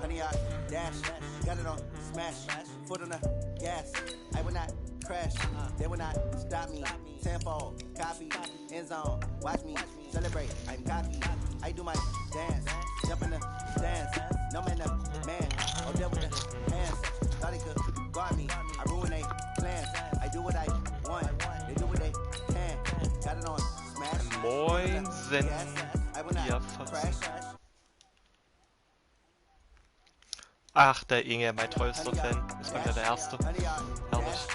Honey, I dash, got it on smash, foot on the gas. I will not crash, they will not stop me. Tenfold, copy, end zone, watch me celebrate. I'm cocky, I do my dance, jump in the stands. No man, the man, oh devil with the hands. Thought he could guard me, I ruin they plans. I do what I want, they do what they can. Got it on smash. Moin, sind wir crash. Ach, der Inge, mein treuester Fan. Ist mal wieder der Erste. Herrlich.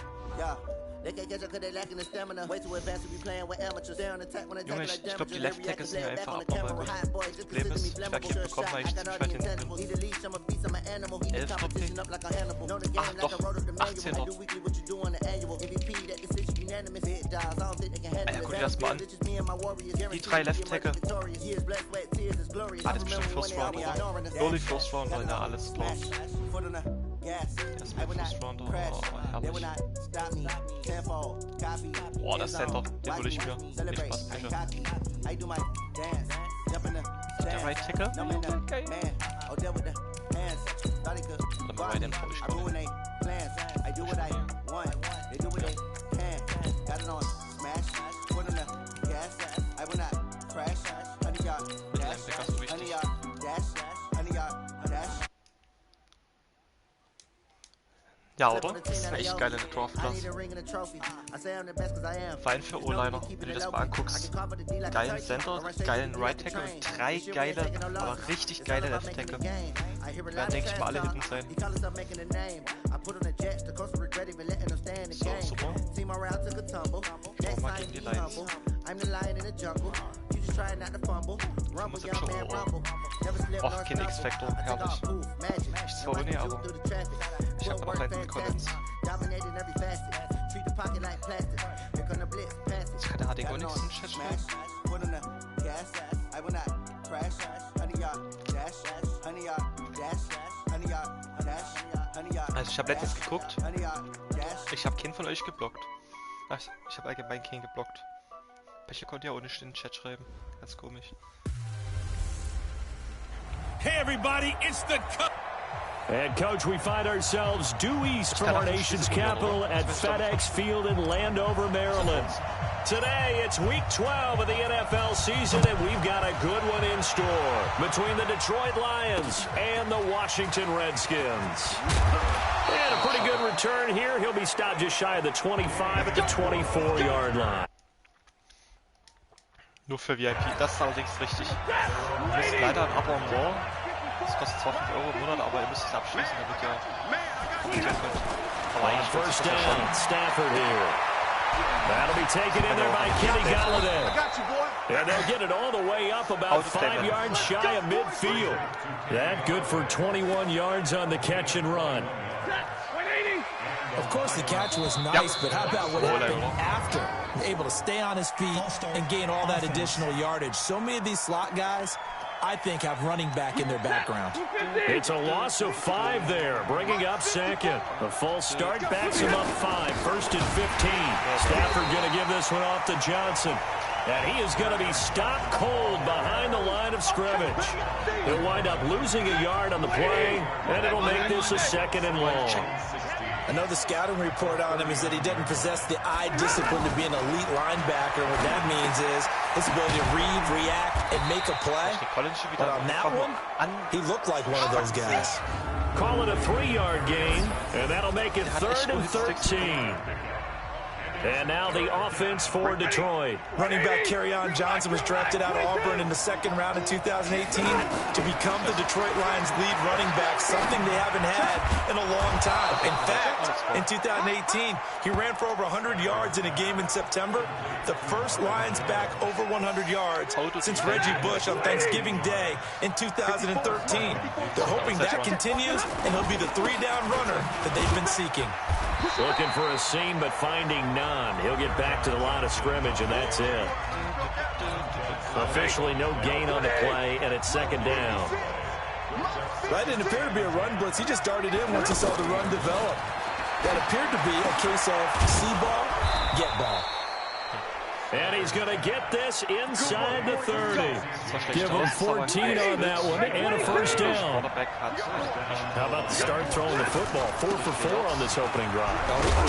Junge, ich glaube, die Left Tackle sind ja einfach abnormal gut. Das Problem ist, ich werde nicht bekommen, weil ich ziemlich weit hinten bin. 11. Ach doch, 18. Alter, guck dir das mal an. Die 3 Left Tackle. Ah, das ist bestimmt First Round, oder? Early First Round, ja, alles klar. Erstmal First Round, oh, herrlich. Boah, das Center, den würde ich mir nicht was pushen. Der Right Tackle? Geil. Oder mal Right End brauche ich gar nicht. Mit Linebacker so wichtig. Ja, oder? Das ist eine echt geile Draft-Class. Vor allem für O-Liner, wenn du das mal anguckst. Geilen Center, geilen Right Tackle und 3 geile, aber richtig geile Left Tackle. Da denke ich mal alle hinten sein. So, super. Oh, mal gegen die Lions. 75 Euro. Och, kein X-Factor, herrlich. Nichts für Uni, aber ich hab noch einen Collins. Ich kann der HDG nichts im Chat schreiben. Also ich habe letztens geguckt, ich habe keinen von euch geblockt. Ich habe allgemein keinen geblockt. Welche konnte ja ohne in den Chat schreiben. Ganz komisch. Hey everybody, it's the And coach, we find ourselves due east from our nation's capital at FedEx Field in Landover, Maryland. Today, it's week 12 of the NFL season, and we've got a good one in store between the Detroit Lions and the Washington Redskins. And a pretty good return here. He'll be stopped just shy of the 25 at the 24-yard line. Nur für VIP, das ist allerdings richtig. Ihr müsst leider ein Abo am More. Das kostet zwar 5 Euro im Monat, aber ihr müsst es abschließen, damit ihr kommentieren könnt. Aber eigentlich first down, Stafford here. That'll be taken in there by Kenny Galladay. And they'll get it all the way up about 5 yards shy of midfield. That good for 21 yards on the catch and run. Of course, the catch was nice, but how about what happened after? Able to stay on his feet and gain all that additional yardage. So many of these slot guys, I think, have running back in their background. It's a loss of 5 there, bringing up second. A false start backs him up 5, first and 15. Stafford going to give this one off to Johnson. And he is going to be stopped cold behind the line of scrimmage. He'll wind up losing a yard on the play, and it'll make this a 2nd and long. I know the scouting report on him is that he doesn't possess the eye discipline to be an elite linebacker. What that means is his ability to read, react, and make a play. But on that one, he looked like one of those guys. Call it a 3-yard gain, and that'll make it 3rd and 13. And now the offense for Detroit. Running back Kerryon Johnson was drafted out of Auburn in the 2nd round in 2018 to become the Detroit Lions' lead running back, something they haven't had in a long time. In fact, in 2018, he ran for over 100 yards in a game in September, the first Lions back over 100 yards since Reggie Bush on Thanksgiving Day in 2013. They're hoping that continues, and he'll be the 3-down runner that they've been seeking. Looking for a seam, but finding none. He'll get back to the line of scrimmage, and that's it. Officially no gain on the play, and it's 2nd down. That didn't appear to be a run blitz. He just darted in once he saw the run develop. That appeared to be a case of see ball, get ball. And he's going to get this inside the 30. Give him 14 on that one and a first down. How about the start throwing the football? 4 for 4 on this opening drive.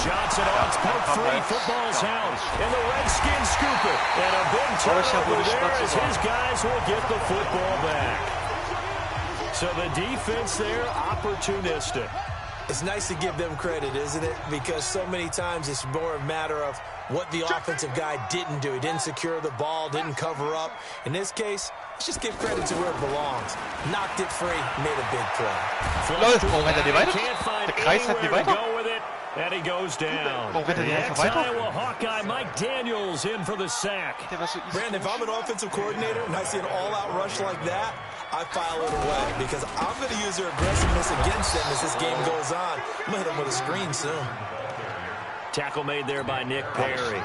Johnson on poke free. Football's out. And the Redskins scoop it. And a big turnover there as his guys will get the football back. So the defense there, opportunistic. It's nice to give them credit, isn't it? Because so many times it's more a matter of what the offensive guy didn't do. He didn't secure the ball, didn't cover up. In this case, let's just give credit to where it belongs. Knocked it free, made a big play. Warum rennt er die weiter? Der Kreis hat die weiter. And he goes down. Warum rennt er die einfach weiter? Iowa Hawkeye Mike Daniels in for the sack. Brandon, if I'm an offensive coordinator and I see an all-out rush like that, I file it away because I'm going to use their aggressiveness against them as this game goes on. I'm going to hit them with a screen soon. Tackle made there by Nick Perry.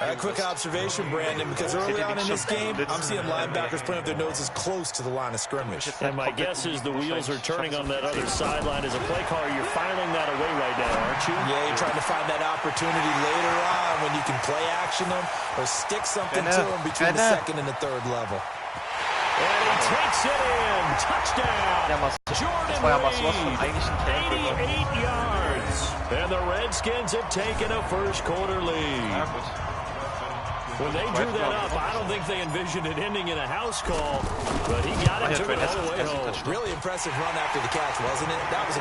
A quick observation, Brandon, because early on in this game, I'm seeing linebackers playing with their noses close to the line of scrimmage. And my guess is the wheels are turning on that other sideline. As a play caller, you're filing that away right now, aren't you? Yeah, you're trying to find that opportunity later on when you can play action them or stick something to them between the second and the third level. And he takes it in. Touchdown. Jordan Reed, 88 yards. And the Redskins have taken a first quarter lead. When they drew that up, I don't think they envisioned it ending in a house call, but he got it, took it all the way home. Really impressive run after the catch, wasn't it? That was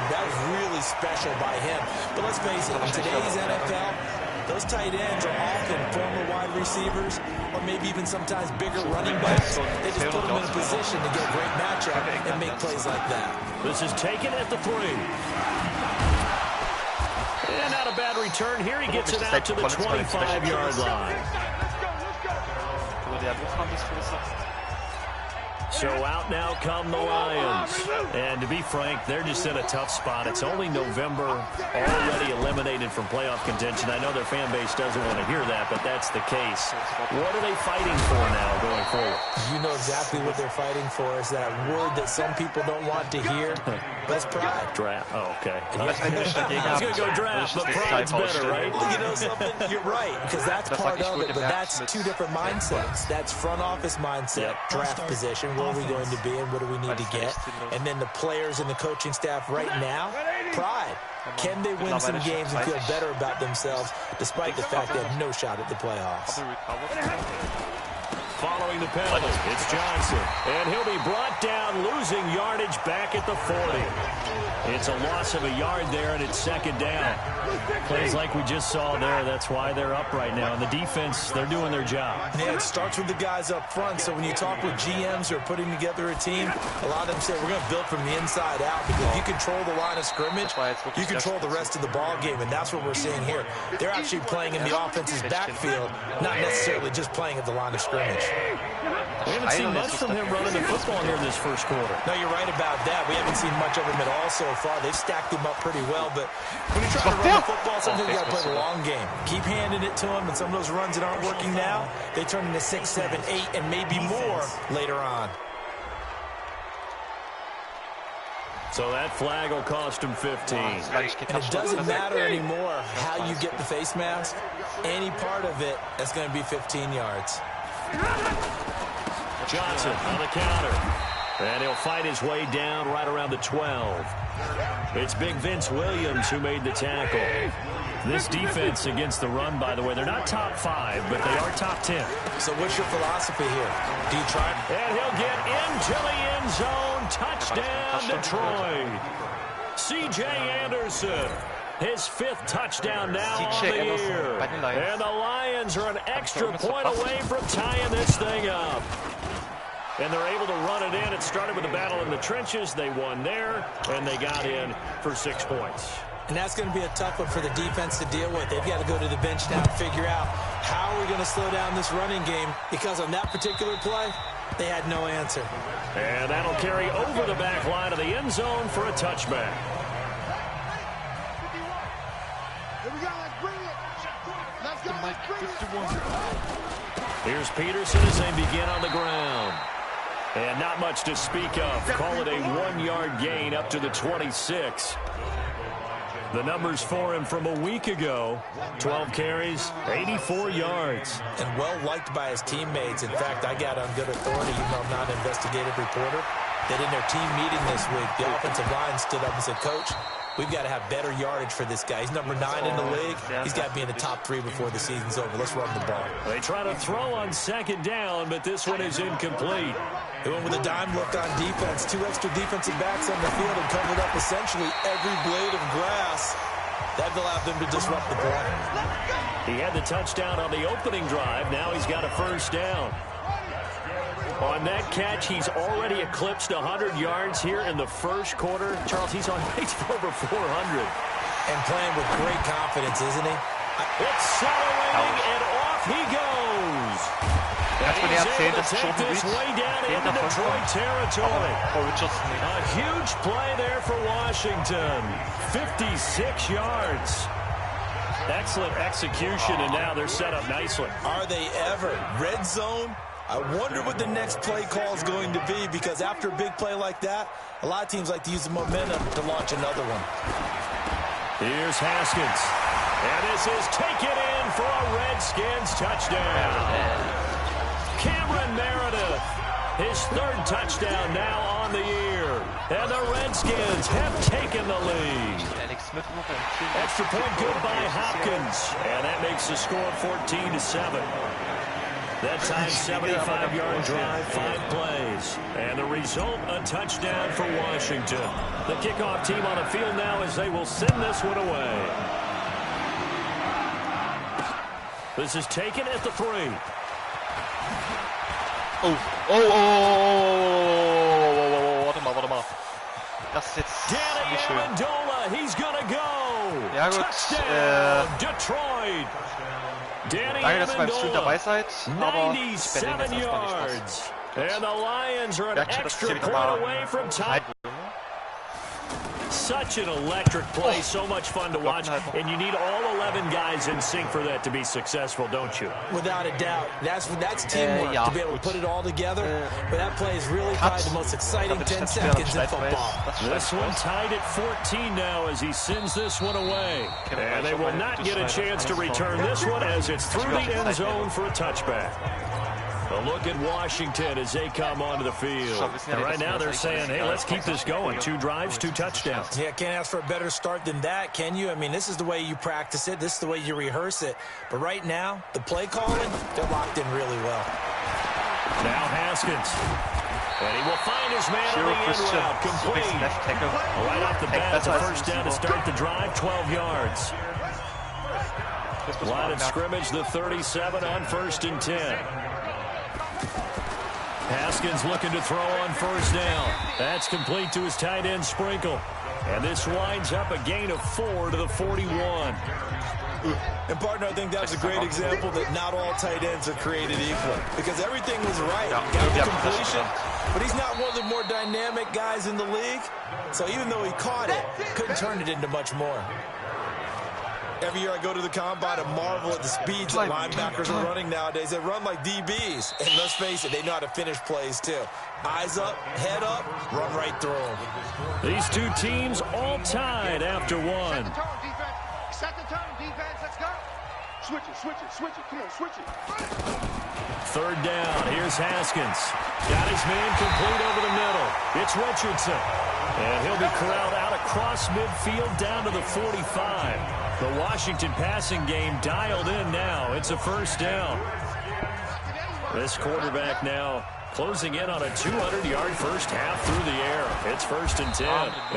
really special by him. But let's face it, in today's NFL, those tight ends are often former wide receivers or maybe even sometimes bigger running backs. They just put them in a position to get a great matchup and make plays like that. This is taken at the 3. And not a bad return. Here he gets it out to the 25-yard line. So out now come the Lions. And to be frank, they're just in a tough spot. It's only November, already eliminated from playoff contention. I know their fan base doesn't want to hear that, but that's the case. What are they fighting for now going forward? You know exactly what they're fighting for. Is that word that some people don't want to hear. That's pride. Draft. Oh, okay. I was going to go draft, but pride's better, right? Well, you know something? You're right, because that's part of it, but that's two different mindsets. That's front office mindset, draft position, where are we going to be and what do we need to get? And then the players and the coaching staff right now, pride. Can they win some games and feel better about themselves despite the fact they have no shot at the playoffs? Following the penalty, it's Johnson. And he'll be brought down, losing yardage back at the 40. It's a loss of a yard there, and it's second down. Plays like we just saw there. That's why they're up right now. And the defense, they're doing their job. Yeah, it starts with the guys up front. So when you talk with GMs who are putting together a team, a lot of them say we're going to build from the inside out. Because if you control the line of scrimmage, you control the rest of the ball game. And that's what we're seeing here. They're actually playing in the offense's backfield, not necessarily just playing at the line of scrimmage. We haven't seen much from him running the football here in this first quarter. No, you're right about that. We haven't seen much of him at all so far. They've stacked him up pretty well, but when you try to run the football, sometimes you got to play the long game. Keep handing it to him, and some of those runs that aren't working now, they turn into 6, 7, 8, and maybe more later on. So that flag will cost him 15. And it doesn't matter anymore how you get the face mask. Any part of it, that's going to be 15 yards. Johnson on the counter. And he'll fight his way down right around the 12. It's Big Vince Williams who made the tackle. This defense against the run, by the way, they're not top 5, but they are top 10. So what's your philosophy here? Do you try? And he'll get into the end zone. Touchdown, Detroit. C.J. Anderson. His 5th touchdown now on the year. And the Lions are an extra point away from tying this thing up. And they're able to run it in. It started with a battle in the trenches. They won there, and they got in for 6 points. And that's going to be a tough one for the defense to deal with. They've got to go to the bench now and figure out how are we going to slow down this running game, because on that particular play, they had no answer. And that'll carry over the back line of the end zone for a touchback. Here's Peterson as they begin on the ground. And not much to speak of. Call it a 1-yard gain up to the 26. The numbers for him from a week ago, 12 carries, 84 yards. And well-liked by his teammates. In fact, I got on good authority, even though I'm not an investigative reporter, that in their team meeting this week, the offensive line stood up and said, Coach, we've got to have better yardage for this guy. He's number 9 in the league. He's got to be in the top 3 before the season's over. Let's run the ball. They try to throw on second down, but this one is incomplete. They went with a dime look on defense. 2 extra defensive backs on the field and covered up essentially every blade of grass. That allowed them to disrupt the play. He had the touchdown on the opening drive. Now he's got a first down. On that catch, he's already eclipsed 100 yards here in the first quarter. Charles, he's on pace for over 400. And playing with great confidence, isn't he? Accelerating, and off he goes. Als we net 10 this way down into Detroit territory. A huge play there for Washington. 56 yards. Excellent execution, and now they're set up nicely. Are they ever? Red zone? I wonder what the next play call is going to be, because after a big play like that, a lot of teams like to use the momentum to launch another one. Here's Haskins. And this is taken in for a Redskins touchdown. Cameron Meredith, his 3rd touchdown now on the year. And the Redskins have taken the lead. Extra point good by Hopkins. And that makes the score 14-7. That time, 75-yard drive, 5 plays. And the result, a touchdown for Washington. The kickoff team on the field now as they will send this one away. This is taken at the 3. Warte mal. Das ist jetzt Danny nicht schön. Amendola, he's gonna go. Ja gut, Touchdown, Detroit. Danny danke, dass ihr beim Stream dabei seid, aber 97 yards. And the Lions are an extra point away from time. Such an electric play, so much fun to watch, and you need all 11 guys in sync for that to be successful, don't you? Without a doubt. That's teamwork to be able to put it all together, but that play is really probably the most exciting 10 seconds in football. This one tied at 14 now as he sends this one away. And they will not get a chance to return this one as it's through the end zone for a touchback. A look at Washington as they come onto the field. And right now they're saying, hey, let's keep this going. 2 drives, 2 touchdowns. Yeah, can't ask for a better start than that, can you? I mean, this is the way you practice it. This is the way you rehearse it. But right now, the play calling, they're locked in really well. Now Haskins. And he will find his man on the end route. Complete. Right off the bat, the first down to start the drive, 12 yards. Line of scrimmage, the 37 on 1st and 10. Haskins looking to throw on first down. That's complete to his tight end, Sprinkle. And this winds up a gain of 4 to the 41. And, partner, I think that's a great example that not all tight ends are created equal. Because everything was right. Got the completion, but he's not one of the more dynamic guys in the league. So even though he caught it, couldn't turn it into much more. Every year I go to the combine and marvel at the speeds that linebackers are running nowadays. They run like DBs. And let's face it, they know how to finish plays too. Eyes up, head up, run right through them. These 2 teams all tied after 1. Set the tone, defense. Let's go. Switch it. Come on, switch it. 3rd down. Here's Haskins. Got his man complete over the middle. It's Richardson. And he'll be corralled out across midfield down to the 45. The Washington passing game dialed in now. It's a first down. This quarterback now closing in on a 200-yard first half through the air. It's 1st and 10.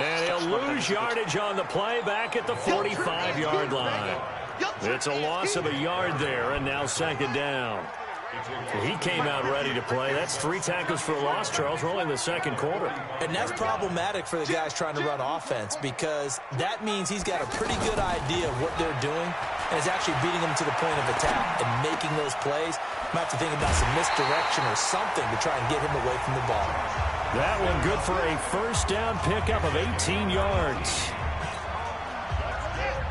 And he'll lose yardage on the play back at the 45-yard line. It's a loss of a yard there, and now 2nd down. He came out ready to play. That's 3 tackles for a loss, Charles, rolling the 2nd quarter. And that's problematic for the guys trying to run offense, because that means he's got a pretty good idea of what they're doing and is actually beating them to the point of attack and making those plays. Might have to think about some misdirection or something to try and get him away from the ball. That one good for a first down pickup of 18 yards.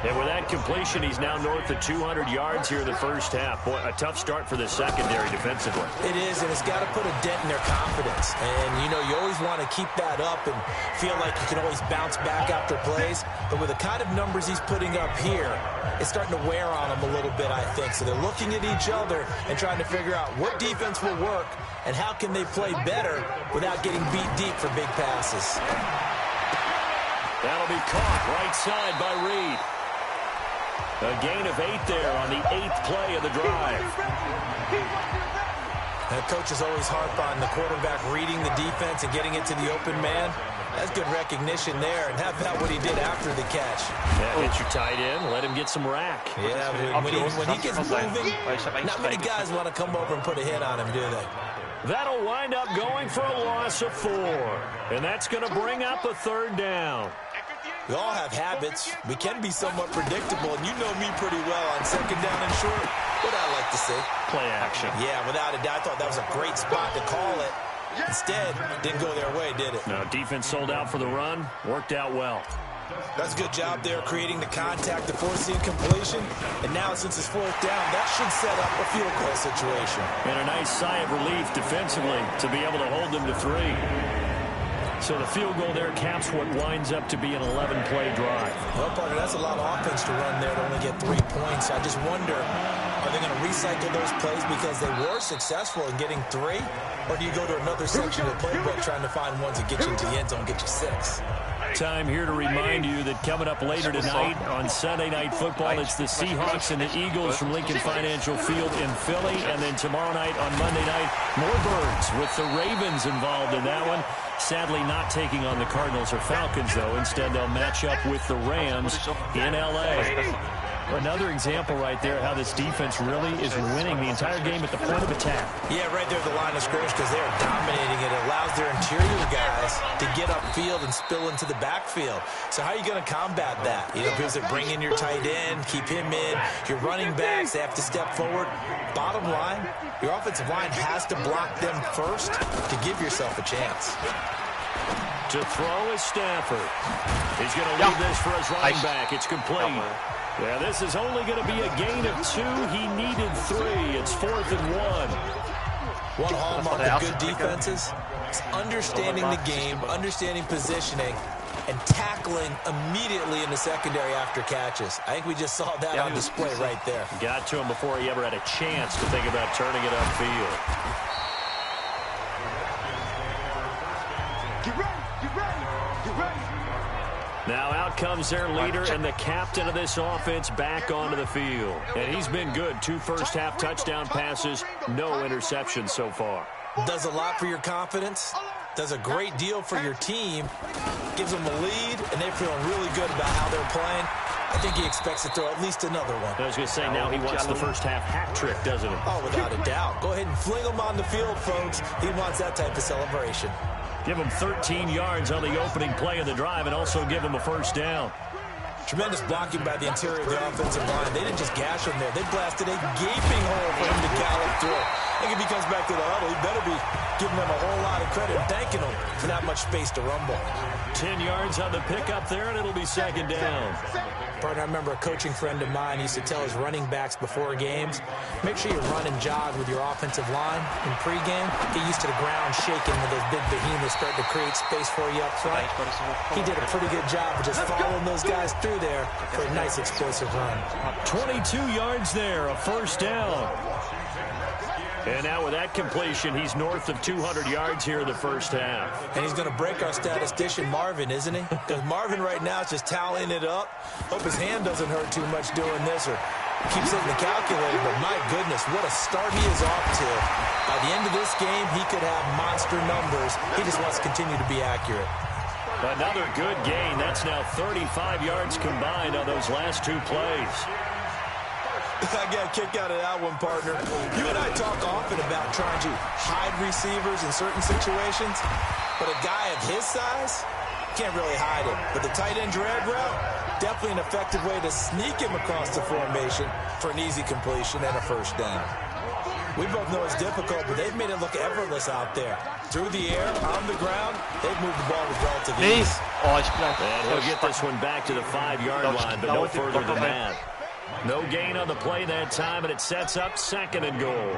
And with that completion, he's now north of 200 yards here in the first half. Boy, a tough start for the secondary defensively. It is, and it's got to put a dent in their confidence. And, you know, you always want to keep that up and feel like you can always bounce back after plays. But with the kind of numbers he's putting up here, it's starting to wear on them a little bit, I think. So they're looking at each other and trying to figure out what defense will work and how can they play better without getting beat deep for big passes. That'll be caught right side by Reed. A gain of 8 there on the 8th play of the drive. And coaches always harp on the quarterback reading the defense and getting it to the open man. That's good recognition there. And how about what he did after the catch? Yeah, hit your tight end, let him get some rack. Yeah, when he gets moving, not many guys want to come over and put a hit on him, do they? That'll wind up going for a loss of 4. And that's going to bring up a 3rd down. We all have habits. We can be somewhat predictable, and you know me pretty well on 2nd down and short. What I like to see. Play action. Yeah, without a doubt, I thought that was a great spot to call it. Instead, it didn't go their way, did it? No, defense sold out for the run. Worked out well. That's a good job there creating the contact to force the incompletion. And now, since it's 4th down, that should set up a field goal situation. And a nice sigh of relief defensively to be able to hold them to 3. So the field goal there caps what winds up to be an 11-play drive. Well, partner, that's a lot of offense to run there to only get 3 points. I just wonder, are they going to recycle those plays because they were successful in getting 3? Or do you go to another section of the playbook trying to find ones that get you into the end zone and get you 6? Time here to remind you that coming up later tonight on Sunday Night Football, it's the Seahawks and the Eagles from Lincoln Financial Field in Philly. And then tomorrow night on Monday night, more Birds with the Ravens involved in that one. Sadly not taking on the Cardinals or Falcons, though. Instead, they'll match up with the Rams in L.A. Another example right there how this defense really is winning the entire game at the point of attack. Yeah, right there at the line of scrimmage because they are dominating it. It allows their interior guys to get upfield and spill into the backfield. So how are you going to combat that? You know, because they bring in your tight end, keep him in. Your running backs, they have to step forward. Bottom line, your offensive line has to block them first to give yourself a chance. To throw is Stafford. He's going to leave this for his running back. It's complete. Yeah, this is only going to be a gain of 2. He needed 3. It's 4th and 1. One hallmark of good defenses is understanding the game, understanding positioning, and tackling immediately in the secondary after catches. I think we just saw that on display right there. Got to him before he ever had a chance to think about turning it upfield. Get ready, get ready, get ready. Now out comes their leader and the captain of this offense back onto the field. And he's been good. 2 first-half touchdown passes, no interceptions so far. Does a lot for your confidence. Does a great deal for your team. Gives them a lead, and they're feeling really good about how they're playing. I think he expects to throw at least another one. I was going to say, now he wants the first-half hat trick, doesn't he? Oh, without a doubt. Go ahead and fling him on the field, folks. He wants that type of celebration. Give him 13 yards on the opening play of the drive and also give him a first down. Tremendous blocking by the interior of the offensive line. They didn't just gash him there. They blasted a gaping hole for him to gallop through. I think if he comes back to the huddle, he better be giving them a whole lot of credit and thanking them for that much space to rumble. 10 yards on the pickup there, and it'll be 2nd down. Partner, I remember a coaching friend of mine used to tell his running backs before games, make sure you run and jog with your offensive line in pregame. Get used to the ground shaking when those big behemoths start to create space for you up front. He did a pretty good job of just following those guys through there for a nice explosive run. 22 yards there, a first down. And now with that completion, he's north of 200 yards here in the first half. And he's going to break our statistician Marvin, isn't he? Because Marvin right now is just tallying it up. Hope his hand doesn't hurt too much doing this or keeps hitting the calculator. But my goodness, what a start he is off to. By the end of this game, he could have monster numbers. He just wants to continue to be accurate. Another good gain. That's now 35 yards combined on those last 2 plays. I got a kick out of that one, partner. You and I talk often about trying to hide receivers in certain situations, but a guy of his size can't really hide it. But the tight end drag route, definitely an effective way to sneak him across the formation for an easy completion and a first down. We both know it's difficult, but they've made it look effortless out there. Through the air, on the ground, they've moved the ball with relative ease. Oh, ich bin And he'll get this one back to the 5-yard line, but no further than that. No gain on the play that time, and it sets up 2nd and goal.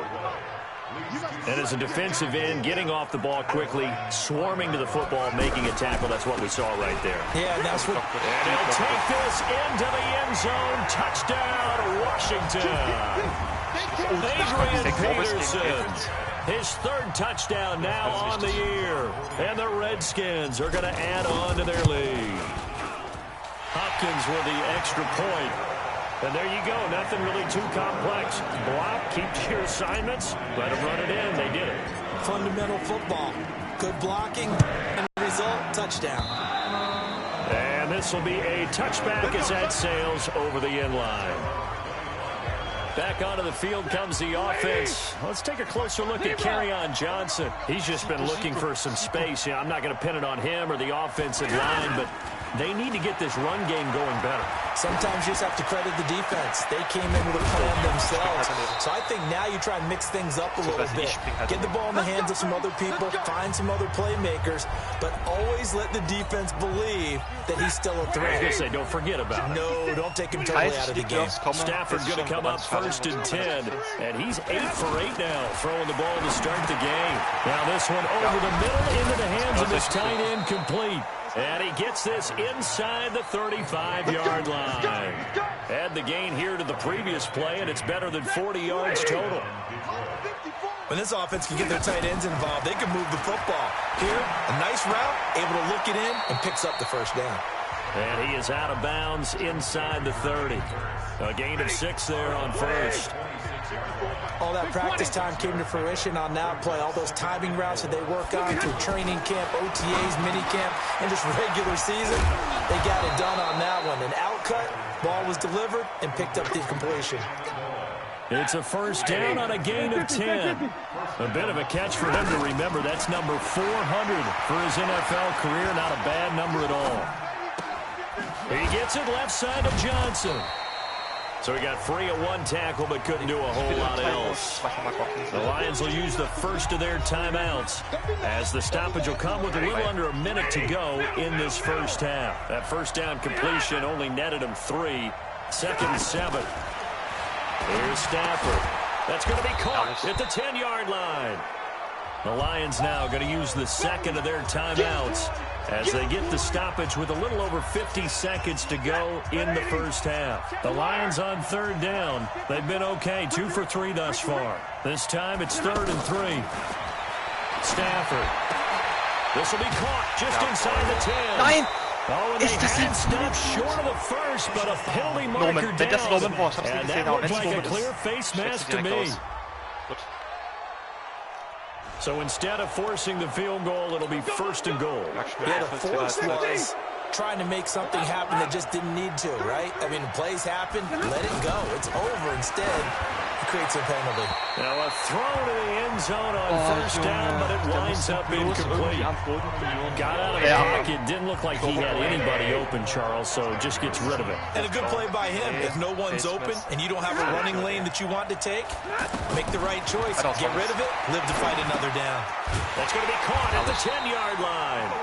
And as a defensive end, getting off the ball quickly, swarming to the football, making a tackle, that's what we saw right there. Yeah, that's what... And he'll take this into the end zone. Touchdown, Washington. Adrian Peterson, his 3rd touchdown now on the year. And the Redskins are going to add on to their lead. Hopkins with the extra point. And there you go, nothing really too complex. Block, keep to your assignments, let them run it in. They did it. Fundamental football. Good blocking, and the result, touchdown. And this will be a touchback as that sails over the end line. Back onto the field comes the offense. Let's take a closer look at Kerryon Johnson. He's just been looking for some space. You know, I'm not going to pin it on him or the offensive line, but they need to get this run game going better. Sometimes you just have to credit the defense. They came in with a plan themselves. So I think now you try and mix things up a little bit. Get the ball in the hands of some other people, find some other playmakers, but always let the defense believe that he's still a threat. I was going to say, don't forget about it. No, don't take him totally out of the game. Stafford going to come up 1st and 10, and he's 8 for 8 now, throwing the ball to start the game. Now this one over the middle into the hands of his tight end, complete. And he gets this inside the 35-yard line. Add the gain here to the previous play, and it's better than 40 yards total. When this offense can get their tight ends involved, they can move the football. Here, a nice route, able to look it in, and picks up the 1st down. And he is out of bounds inside the 30. A gain of 6 there on 1st. All that practice time came to fruition on that play. All those timing routes that they work on through training camp, OTAs, minicamp, and just regular season, they got it done on that one. An outcut, ball was delivered, and picked up the completion. It's a 1st down on a gain of 10. A bit of a catch for him to remember. That's number 400 for his NFL career. Not a bad number at all. He gets it left side to Johnson. So he got free of 1 tackle, but couldn't do a whole lot else. The Lions will use the 1st of their timeouts, as the stoppage will come with a little under a minute to go in this 1st half. That 1st down completion only netted him 3. 2nd and 7. Here's Stafford. That's going to be caught at the 10-yard line. The Lions now going to use the 2nd of their timeouts as they get the stoppage with a little over 50 seconds to go in the 1st half. The Lions on 3rd down. They've been okay, 2 for 3 thus far. This time it's 3rd and 3. Stafford. This will be caught just inside the 10. Nein! Oh, and they had stopped short of the 1st, but a penalty marker down. And that looked like a clear face mask to me. So instead of forcing the field goal, it'll be 1st and goal. Yeah, the force was trying to make something happen that just didn't need to, right? I mean, plays happen, let it go. It's over. Instead, he creates a penalty. Now a throw to the end zone on 1st down, but it winds up incomplete. Got out of the pocket. Didn't look like he had anybody open, Charles, so just gets rid of it. And a good play by him. If no one's open and you don't have a running lane that you want to take, make the right choice. Get rid of it, live to fight another down. That's going to be caught at the 10-yard line.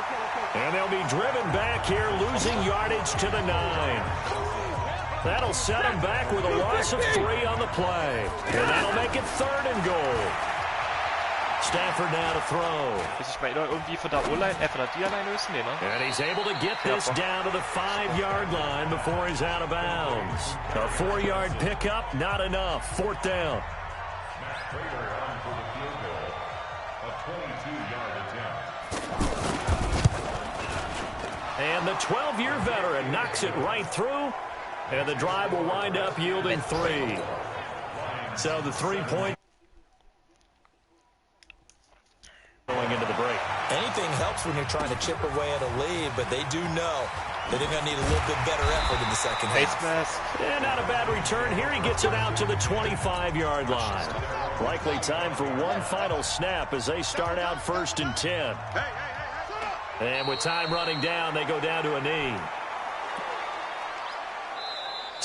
And they'll be driven back here, losing yardage to the 9. That'll set them back with a loss of 3 on the play. And that'll make it 3rd and goal. Stafford now to throw. And he's able to get this down to the 5-yard line before he's out of bounds. A 4-yard pickup, not enough. 4th down. And the 12-year veteran knocks it right through, and the drive will wind up yielding 3. So the 3-point going into the break. Anything helps when you're trying to chip away at a lead, but they do know that they're going to need a little bit better effort in the 2nd half. And not a bad return here. He gets it out to the 25-yard line. Likely time for one final snap as they start out 1st and 10. And with time running down, they go down to a knee.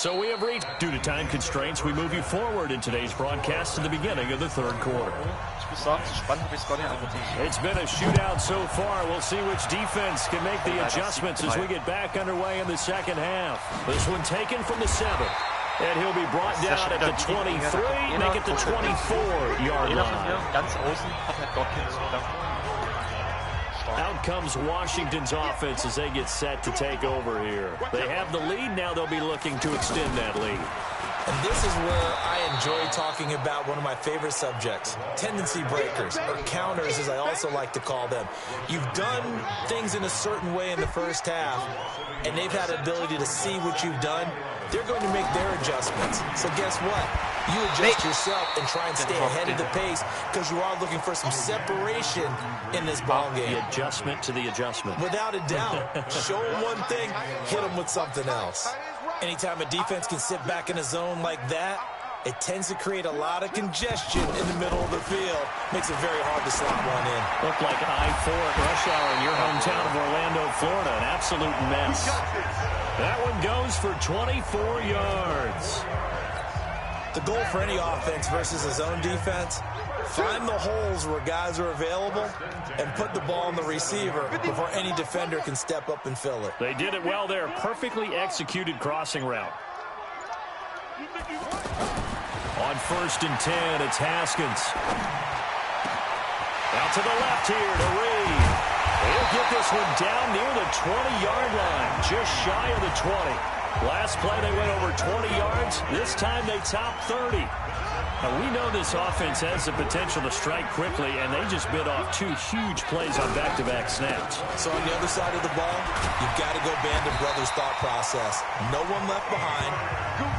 So we have reached, due to time constraints, we move you forward in today's broadcast to the beginning of the third quarter. It's been a shootout so far. We'll see which defense can make the adjustments as we get back underway in the second half. This one taken from the 7. And he'll be brought down at the 23, make it the 24-yard line. Out comes Washington's offense as they get set to take over here. They have the lead. Now they'll be looking to extend that lead. And this is where I enjoy talking about one of my favorite subjects, tendency breakers, or counters as I also like to call them. You've done things in a certain way in the first half, and they've had the ability to see what you've done. They're going to make their adjustments. So guess what? You adjust yourself and try and stay ahead of the pace because you are looking for some separation in this ball game. The adjustment to the adjustment. Without a doubt. Show them one thing, hit them with something else. Anytime a defense can sit back in a zone like that, it tends to create a lot of congestion in the middle of the field. Makes it very hard to slot one in. Looked like I-4 at rush hour in your hometown of Orlando, Florida. An absolute mess. That one goes for 24 yards. The goal for any offense versus a zone defense, find the holes where guys are available and put the ball on the receiver before any defender can step up and fill it. They did it well there. Perfectly executed crossing route. On 1st and 10, it's Haskins. Out to the left here to Reed. He'll get this one down near the 20-yard line, just shy of the 20. Last play, they went over 20 yards. This time, they topped 30. Now, we know this offense has the potential to strike quickly, and they just bit off 2 huge plays on back-to-back snaps. So on the other side of the ball, you've got to go band of brothers thought process. No one left behind,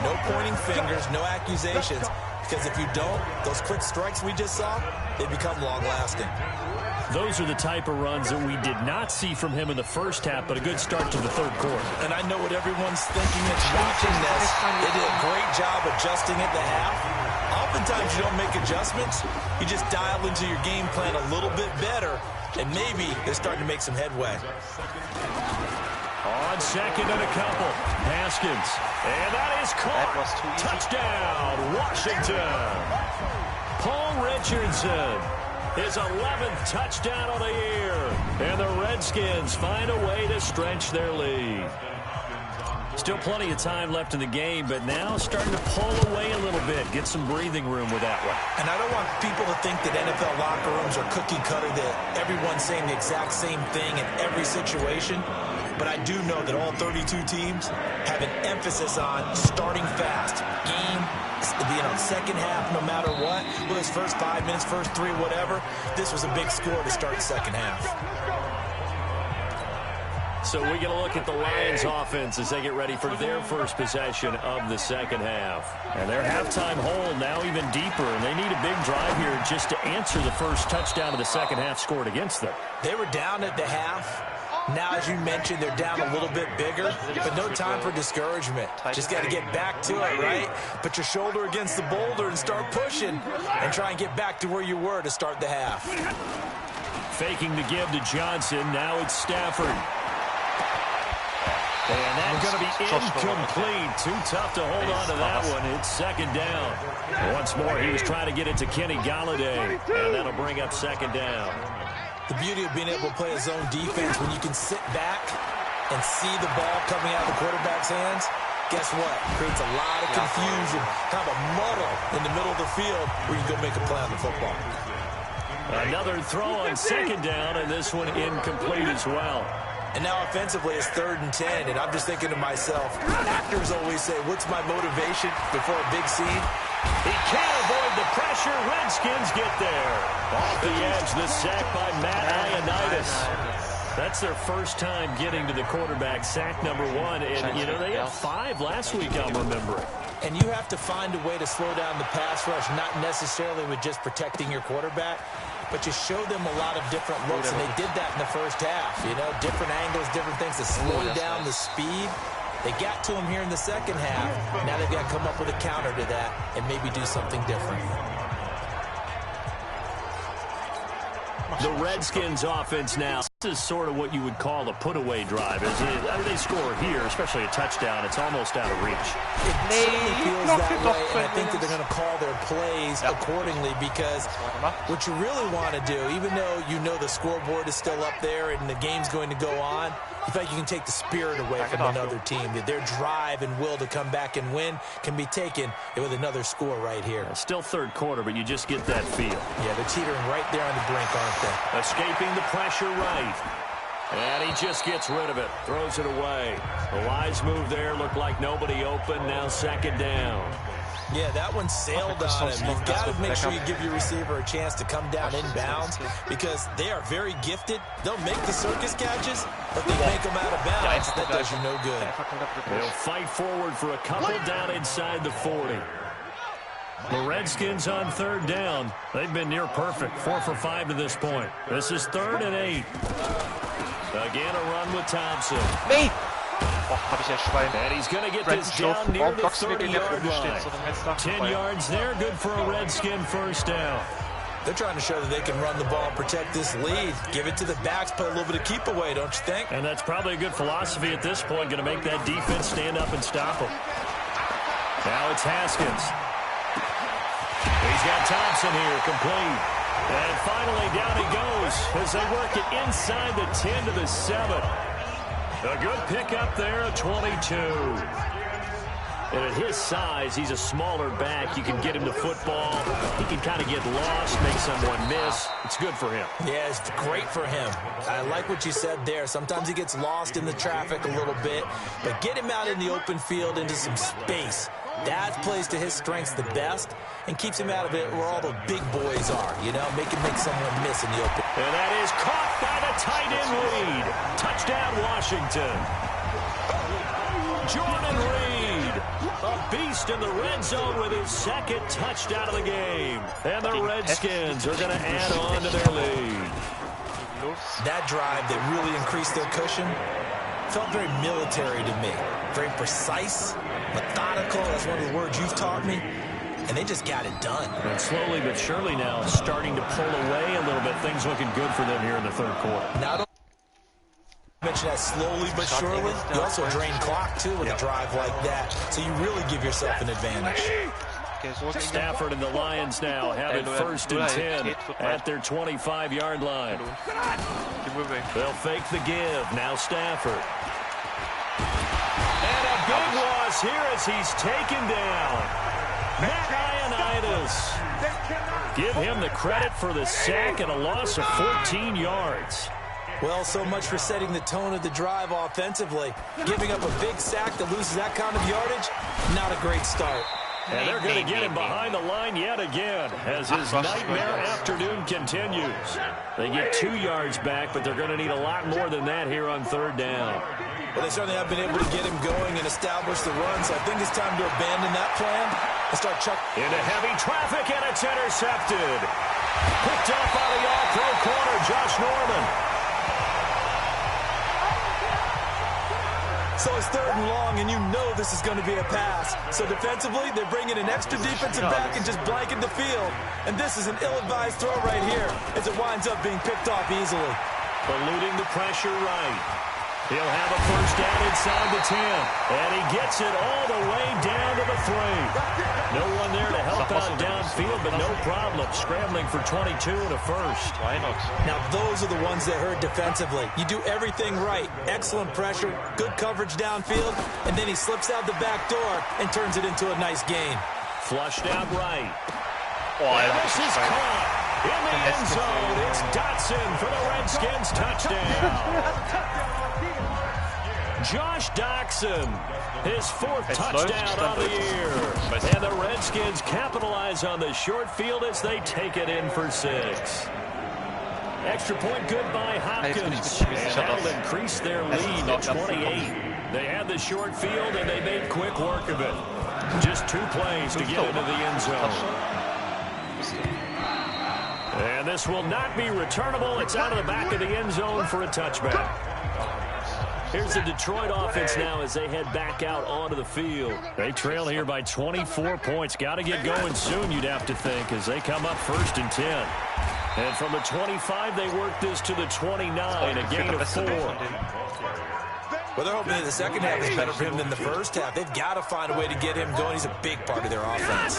no pointing fingers, no accusations, because if you don't, those quick strikes we just saw, they become long-lasting. Those are the type of runs that we did not see from him in the first half, but a good start to the third quarter. And I know what everyone's thinking that's watching this. They did a great job adjusting at the half. Oftentimes you don't make adjustments. You just dial into your game plan a little bit better, and maybe they're starting to make some headway. On 2nd and a couple, Haskins. And that is caught. Touchdown, Washington. Paul Richardson. His 11th touchdown of the year. And the Redskins find a way to stretch their lead. Still plenty of time left in the game, but now starting to pull away a little bit. Get some breathing room with that one. And I don't want people to think that NFL locker rooms are cookie cutter, that everyone's saying the exact same thing in every situation. But I do know that all 32 teams have an emphasis on starting fast. Second half, no matter what, whether it's first 5 minutes, first 3, whatever, this was a big score to start the second half. So we get a look at the Lions offense as they get ready for their first possession of the second half. And their halftime hole now even deeper, and they need a big drive here just to answer the first touchdown of the second half scored against them. They were down at the half. Now, as you mentioned, they're down a little bit bigger, but no time for discouragement. Just got to get back to it, right? Put your shoulder against the boulder and start pushing and try and get back to where you were to start the half. Faking the give to Johnson. Now it's Stafford. And that's going to be incomplete. Too tough to hold on to that one. It's 2nd down. Once more, he was trying to get it to Kenny Golladay, and that'll bring up 2nd down. The beauty of being able to play a zone defense when you can sit back and see the ball coming out of the quarterback's hands, guess what? Creates a lot of confusion, kind of a muddle in the middle of the field where you can go make a play on the football. Another throw on 2nd down, and this one incomplete as well. And now offensively it's 3rd and 10, and I'm just thinking to myself, actors always say, what's my motivation before a big scene? He can't avoid the pressure. Redskins get there. Off the edge, the sack by Matt Ioannidis. That's their first time getting to the quarterback, sack number 1. And, you know, they had 5 last week, I'm remembering. And you have to find a way to slow down the pass rush, not necessarily with just protecting your quarterback, but you show them a lot of different looks, and they did that in the first half. You know, different angles, different things to slow down the speed. They got to him here in the second half. Now they've got to come up with a counter to that and maybe do something different. The Redskins offense now This is sort of what you would call a put-away drive, isn't it? I mean, they score here, especially a touchdown. It's almost out of reach. It certainly feels that way, and I think that they're going to call their plays accordingly, because what you really want to do, even though you know the scoreboard is still up there and the game's going to go on, you feel like you can take the spirit away from another team. That their drive and will to come back and win can be taken with another score right here. Still third quarter, but you just get that feel. Yeah, they're teetering right there on the brink, aren't they? Escaping the pressure right. And he just gets rid of it. Throws it away. The wise move there. Looked like nobody open. Now second down. Yeah, that one sailed on him. You've got to make sure you give your receiver a chance to come down inbounds, because they are very gifted. They'll make the circus catches, but they make them out of bounds. That does you no good. They'll fight forward for a couple down inside the 40. The Redskins on third down. They've been near perfect. 4 for 5 to this point. This is 3rd and 8. Again, a run with Thompson. Nee! Och, hab ich ein Schwein. And he's going to get this down near the 30-yard line. 10 yards there, good for a Redskin first down. They're trying to show that they can run the ball and protect this lead. Give it to the backs, put a little bit of keep away, don't you think? And that's probably a good philosophy at this point, going to make that defense stand up and stop them. Now it's Haskins. He's got Thompson here, complete. And finally, down he goes as they work it inside the 10 to the 7. A good pickup there, a 22. And at his size, he's a smaller back. You can get him to football. He can kind of get lost, make someone miss. It's good for him. Yeah, it's great for him. I like what you said there. Sometimes he gets lost in the traffic a little bit, but get him out in the open field into some space. That plays to his strengths the best and keeps him out of it where all the big boys are, you know, make someone miss in the open. And that is caught by the tight end Reed. Touchdown, Washington. Jordan Reed, a beast in the red zone with his second touchdown of the game. And the Redskins are going to add on to their lead. That drive that really increased their cushion felt very military to me. Very precise, methodical. That's one of the words you've taught me. And they just got it done. And slowly but surely now starting to pull away a little bit. Things looking good for them here in the third quarter. Not only mention that slowly but surely, you also drain clock too with a drive like that. So you really give yourself an advantage. Stafford and the Lions now have it 1st and 10 at their 25-yard line. They'll fake the give. Now Stafford. And a big loss here as he's taken down. Matt Ioannidis. Give him the credit for the sack and a loss of 14 yards. Well, so much for setting the tone of the drive offensively. Giving up a big sack that loses that kind of yardage, not a great start. And they're going to get him behind the line yet again as his nightmare afternoon continues. They get 2 yards back, but they're going to need a lot more than that here on third down. Well, they certainly have been able to get him going and establish the run, so I think it's time to abandon that plan and start chucking. Into heavy traffic, and it's intercepted. Picked up by the all-pro corner, Josh Norman. So it's 3rd and long, and you know this is going to be a pass. So defensively, they're bringing an extra defensive back and just blanket the field. And this is an ill-advised throw right here as it winds up being picked off easily. Eluding the pressure right. He'll have a first down inside the 10. And he gets it all the way down to the 3. No one there to help out downfield, but no problem. Scrambling for 22 and a first. Why not? Now, those are the ones that hurt defensively. You do everything right. Excellent pressure, good coverage downfield, and then he slips out the back door and turns it into a nice gain. Flushed out right. Oh, and this is caught in the end zone. It's Dotson for the Redskins touchdown. Josh Dotson, his 4th touchdown of the year. And the Redskins capitalize on the short field as they take it in for 6. Extra point good by Hopkins. And that'll increase their lead to 28. They had the short field, and they made quick work of it. Just 2 plays to get into the end zone. And this will not be returnable. It's out of the back of the end zone for a touchback. Here's the Detroit offense now as they head back out onto the field. They trail here by 24 points. Got to get going soon, you'd have to think, as they come up 1st and 10. And from the 25, they work this to the 29, a gain of 4. Well, they're hoping that the second half is better for him than the first half. They've got to find a way to get him going. He's a big part of their offense.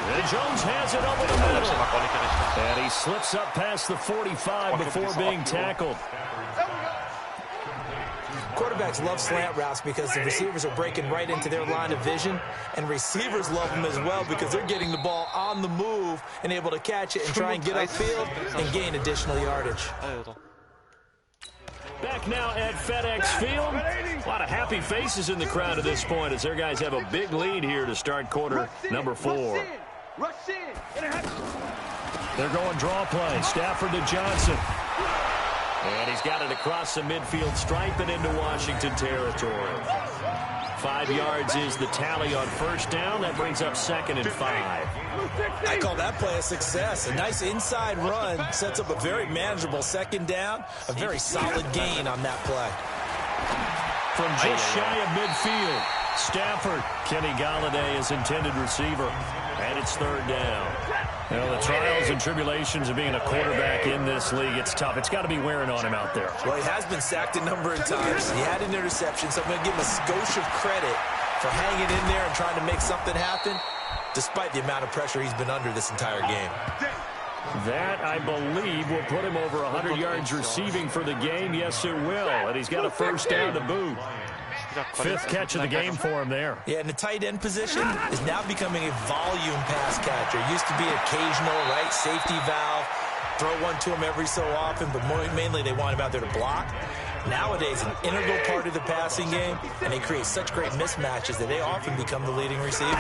And Jones has it over the middle. And he slips up past the 45 before being tackled. Quarterbacks love slant routes because the receivers are breaking right into their line of vision, and receivers love them as well because they're getting the ball on the move and able to catch it and try and get upfield and gain additional yardage. Back now at FedEx Field. A lot of happy faces in the crowd at this point as their guys have a big lead here to start quarter number 4. They're going draw play. Stafford to Johnson. And he's got it across the midfield stripe and into Washington territory. 5 yards is the tally on first down. That brings up 2nd and 5. I call that play a success. A nice inside run sets up a very manageable second down. A very solid gain on that play. From just shy of midfield, Stafford. Kenny Galladay is intended receiver. And it's 3rd down. You know, the trials and tribulations of being a quarterback in this league, it's tough. It's got to be wearing on him out there. Well, he has been sacked a number of times. He had an interception, so I'm going to give him a skosh of credit for hanging in there and trying to make something happen, despite the amount of pressure he's been under this entire game. That, I believe, will put him over 100 yards receiving for the game. Yes, it will. And he's got a first down to boot. 5th catch of the game for him there. Yeah, and the tight end position is now becoming a volume pass catcher. It used to be occasional, right, safety valve, throw one to him every so often, but mainly they want him out there to block. Nowadays, an integral part of the passing game, and they create such great mismatches that they often become the leading receiver.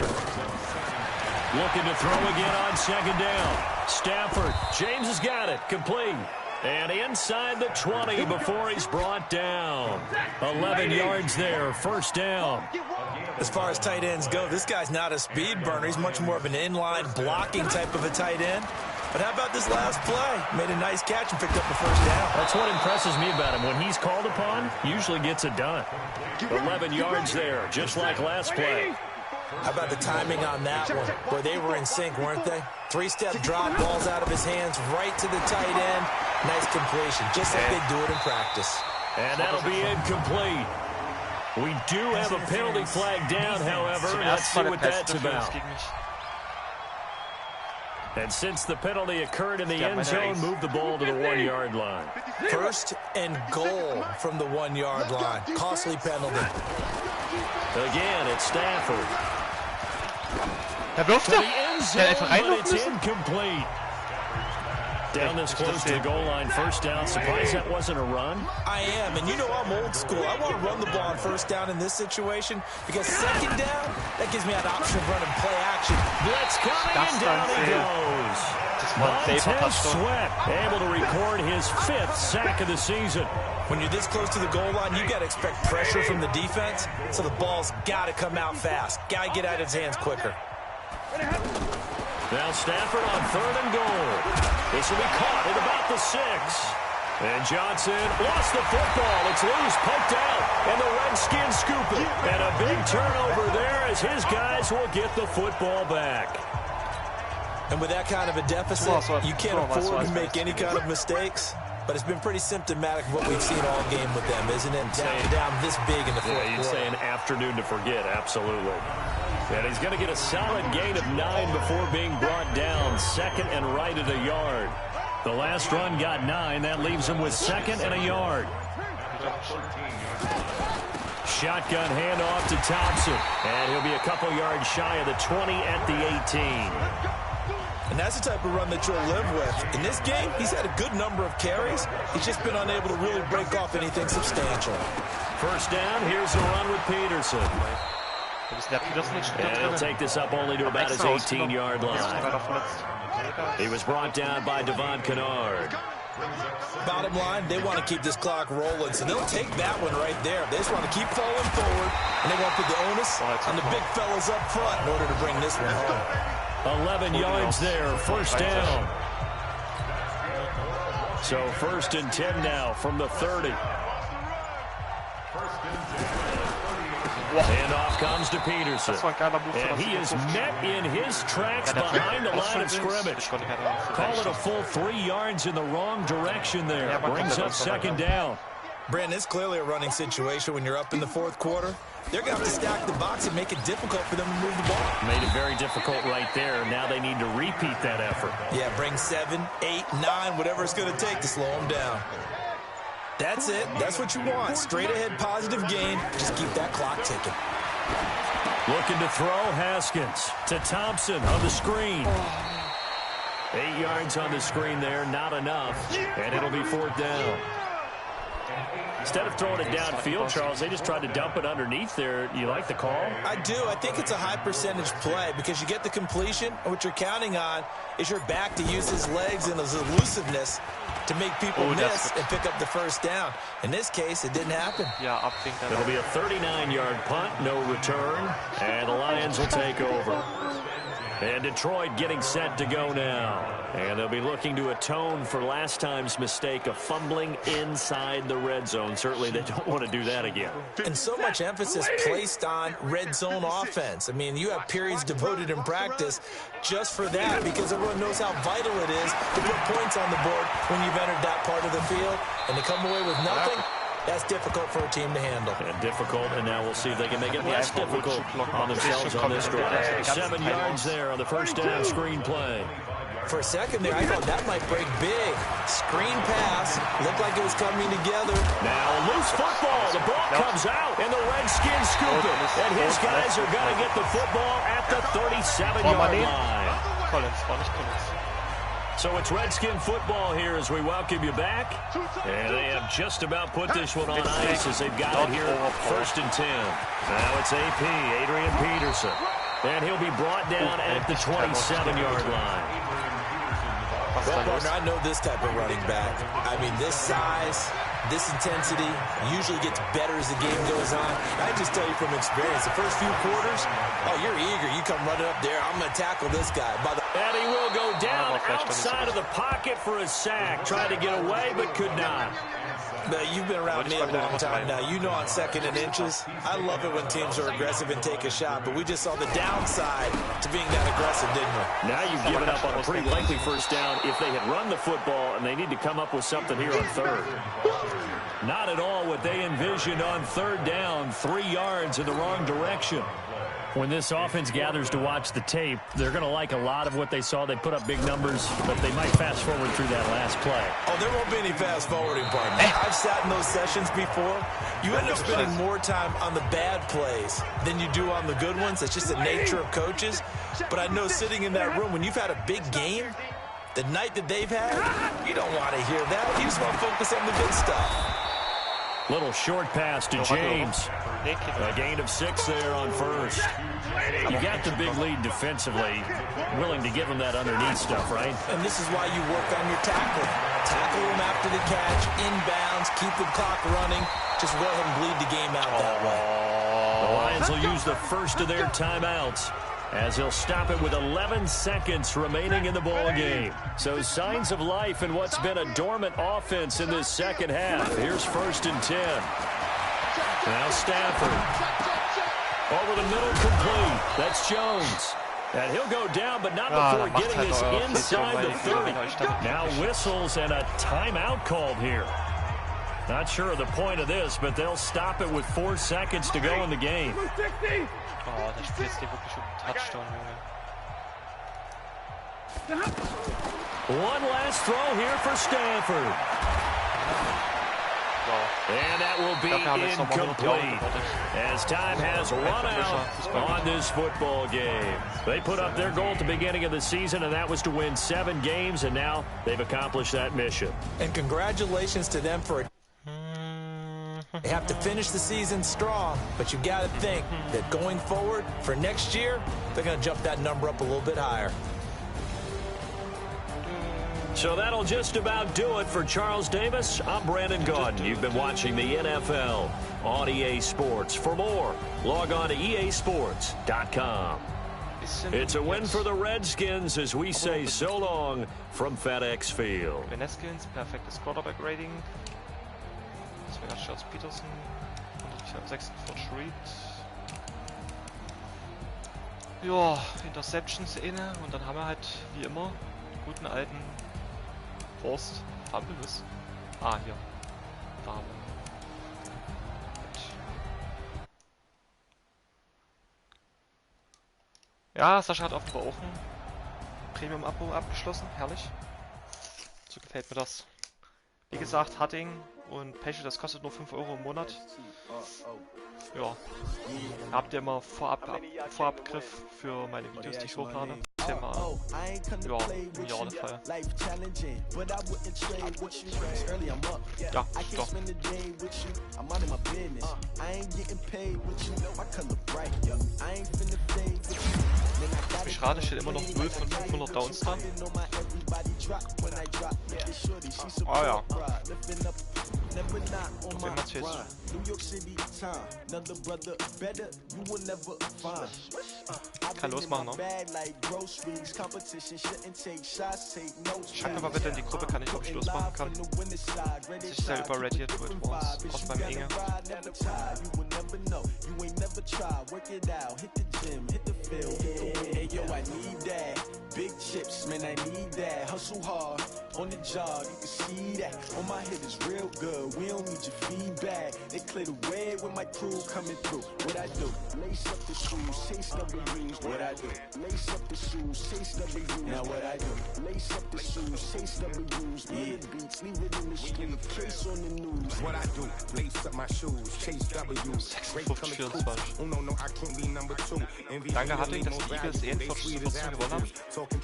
Looking to throw again on 2nd down. Stafford. James has got it. Complete. And inside the 20 before he's brought down. 11 yards there, first down. As far as tight ends go, this guy's not a speed burner. He's much more of an inline blocking type of a tight end. But how about this last play? Made a nice catch and picked up the first down. That's what impresses me about him. When he's called upon, usually gets it done. 11 yards there, just like last play. How about the timing on that one? Boy, they were in sync, weren't they? 3-step drop, balls out of his hands, right to the tight end. Nice completion, just like they do it in practice. And that'll be incomplete. We do have a penalty flag down, however. Let's see what that's about. And since the penalty occurred in the end zone, move the ball to the 1-yard line. 1st and goal from the 1-yard line. Costly penalty. Again, it's Stafford. Er wirft To the end zone, but it's incomplete. Down this close to the goal line, first down. Surprised that wasn't a run? I am, and you know I'm old school. I want to run the ball on first down in this situation because 2nd down, that gives me that option of running play action. Blitz coming, and down he goes. Montez Sweat able to record his 5th sack of the season. When you're this close to the goal line, you got to expect pressure from the defense, so the ball's got to come out fast. Got to get out of his hands quicker. Now Stafford on 3rd and goal. This will be caught at about the 6. And Johnson lost the football. It's loose, poked out, and the Redskins scoop it. And a big turnover there as his guys will get the football back. And with that kind of a deficit, you can't afford to make any kind of mistakes. But it's been pretty symptomatic of what we've seen all game with them, isn't it? Down this big in the fourth quarter. You'd say an afternoon to forget, absolutely. And he's going to get a solid gain of 9 before being brought down. 2nd and right at a yard. The last run got 9. That leaves him with 2nd and a yard. Shotgun handoff to Thompson. And he'll be a couple yards shy of the 20 at the 18. And that's the type of run that you'll live with. In this game, he's had a good number of carries. He's just been unable to really break off anything substantial. First down, here's the run with Peterson. And he'll take this up only to about his 18-yard line. He was brought down by Devon Kennard. Bottom line, they want to keep this clock rolling, so they'll take that one right there. They just want to keep falling forward, and they want to put the onus on the big fellas up front in order to bring this one home. 11 yards there, first down. So 1st and 10 now from the 30. And off comes to Peterson. Das war ein geiler Move. And he is met in his tracks behind the line of scrimmage. Call it a full 3 yards in the wrong direction there. Brings up second down. Brandon, it's clearly a running situation when you're up in the fourth quarter. They're going to have to stack the box and make it difficult for them to move the ball. Made it very difficult right there. Now they need to repeat that effort. Yeah, bring 7, 8, 9, whatever it's going to take to slow them down. That's it. That's what you want. Straight ahead positive gain. Just keep that clock ticking. Looking to throw, Haskins to Thompson on the screen. 8 yards on the screen there, not enough. And it'll be 4th down. Instead of throwing it downfield, Charles, they just tried to dump it underneath there. You like the call? I do. I think it's a high percentage play because you get the completion, and what you're counting on is your back to use his legs and his elusiveness to make people miss and pick up the first down. In this case, it didn't happen. Yeah, it'll be a 39-yard punt, no return, and the Lions will take over. And Detroit getting set to go now. And they'll be looking to atone for last time's mistake of fumbling inside the red zone. Certainly they don't want to do that again. And so much emphasis placed on red zone offense. I mean, you have periods devoted in practice just for that because everyone knows how vital it is to put points on the board when you've entered that part of the field. And to come away with nothing, that's difficult for a team to handle. And difficult, and now we'll see if they can make it less difficult on themselves on this drive. 7 yards there on the first down screen play. For a second there, I thought that might break big. Screen pass. Looked like it was coming together. Now a loose football. The ball comes out, and the Redskins scoop it. And his guys are going to get the football at the 37-yard line. So it's Redskin football here as we welcome you back. And they have just about put this one on ice as they've got it here 1st and 10. Now it's AP, Adrian Peterson. And he'll be brought down at the 27-yard line. Well, partner, I know this type of running back. I mean, this size, this intensity usually gets better as the game goes on. I just tell you from experience, the first few quarters, oh, you're eager. You come running up there. I'm going to tackle this guy. And he will go down outside of the pocket for a sack. Tried to get away, but could not. You've been around me a long time now. You know on 2nd and inches, I love it when teams are aggressive and take a shot, but we just saw the downside to being that aggressive, didn't we? Now you've given up on a pretty likely first down if they had run the football, and they need to come up with something here on 3rd. Not at all what they envisioned on 3rd down, 3 yards in the wrong direction. When this offense gathers to watch the tape, they're going to like a lot of what they saw. They put up big numbers, but they might fast forward through that last play. Oh, there won't be any fast forwarding, partner. I've sat in those sessions before. You end up spending more time on the bad plays than you do on the good ones. It's just the nature of coaches. But I know sitting in that room, when you've had a big game, the night that they've had, you don't want to hear that. You just want to focus on the good stuff. Little short pass to James. A gain of 6 there on 1st. You got the big lead defensively. Willing to give them that underneath stuff, right? And this is why you work on your tackling. Tackle them after the catch, inbounds, keep the clock running. Just go ahead and bleed the game out that way. The Lions will use the first of their timeouts as he'll stop it with 11 seconds remaining in the ball game. So signs of life in what's been a dormant offense in this second half. Here's 1st and 10. Now Stafford. Over the middle, complete. That's Jones. And he'll go down, but not before getting this inside the 30. Now whistles and a timeout called here. Not sure of the point of this, but they'll stop it with 4 seconds to go in the game. Oh, das Spiel ist hier wirklich Touchdown, Junge. One last throw here for Stafford. And that will be incomplete as time has run out on this football game. They put up their goal at the beginning of the season, and that was to win 7 games, and now they've accomplished that mission. And congratulations to them for it. They have to finish the season strong, but you've got to think that going forward for next year, they're going to jump that number up a little bit higher. So that'll just about do it for Charles Davis. I'm Brandon Gaudin. You've been watching the NFL on EA Sports. For more, log on to easports.com. It's a win for the Redskins as we say so long from FedEx Field. Redskins, perfektes Quarterback-Rating. Das wäre Charles Peterson. 146 Reed. Ja, Interception-Szene und dann haben wir halt, wie immer, guten alten Forst Fumble-Miss. Ah, hier. Da haben wir. Ja, Sascha hat offenbar auch ein Premium-Abo abgeschlossen. Herrlich. So gefällt mir das. Wie gesagt, Harding und Pesche, das kostet nur 5 € im Monat. Ja. Habt ihr immer Vorabgriff für meine Videos, die ich hochlade? Thema, ja, im Jahr der Fall. Ja, doch. Was mich schade, steht immer noch 0 von 500 Downs da. Ah ja. Auf wem erzählst du? Kann losmachen, ne? Schreibt mir mal bitte in die Gruppe, kann ich, ob ich losmachen kann. Sich sehr überradiert wird aus meinem Inge. Big chips, man, I need that. Hustle hard on the job, you can see that. On my head is real good, we don't need your feedback. They clear the way with my crew coming through. What I do? Lace up the shoes, chase W's. What I do? Lace up the shoes, chase W's. Now what I do? Lace up the shoes, chase W's. Yeah, beats, leave it in the street, case on the news. What I do? Lace up my shoes, chase W's. Great color coops. Oh no, I can't be number 2. Danke, Harding, dass die Eagles 41 gewonnen haben.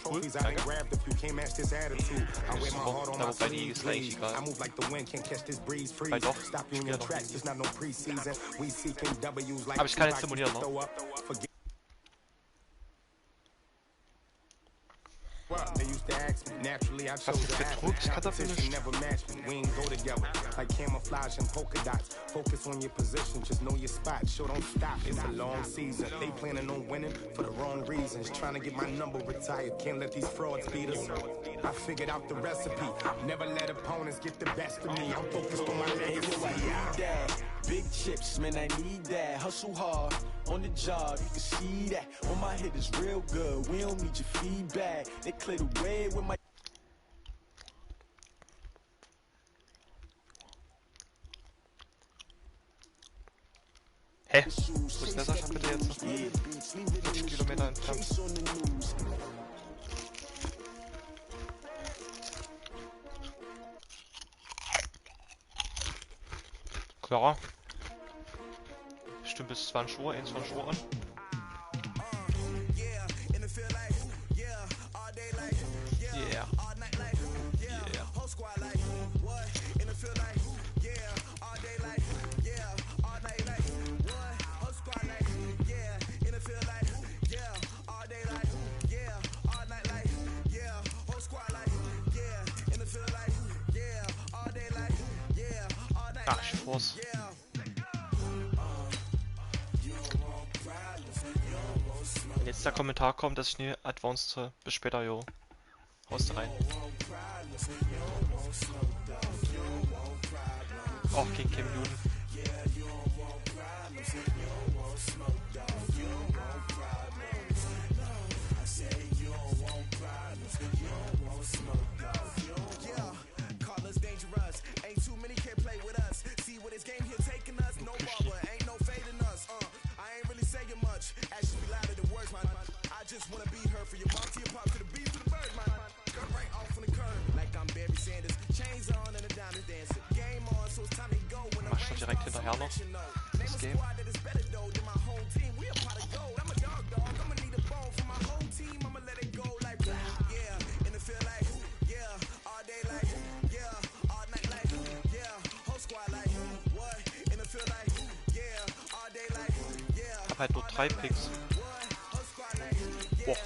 Cool, danke. Da wobei die Eagles eigentlich egal. Weil doch, ich spiele doch nie. Aber ich kann jetzt simulieren, ne? Was ist Betrug? Ich kann dafür nicht. Like camouflage and polka dots. Focus on your position, just know your spot. Show don't stop. It's a long season. They planning on winning for the wrong reasons. Trying to get my number retired. Can't let these frauds beat us. I figured out the recipe. Never let opponents get the best of me. I'm focused on my legacy. Big chips, man, I need that. Hustle hard on the job, you can see that. On my head is real good. We don't need your feedback. They clear the way with my. Hä? Wo ist der Sascha bitte jetzt? 50 Kilometer entfernt. Klar. Bestimmt bis 20 Uhr, 21 Uhr an. Yeah. Ach, Spaß. Wenn jetzt der Kommentar kommt, dass ich nie Advanced soll. Bis später, jo. Haust rein. Auch gegen Cam Newton. Mach schon direkt hinterher noch das Game. Hab halt nur 3 Picks. Boah,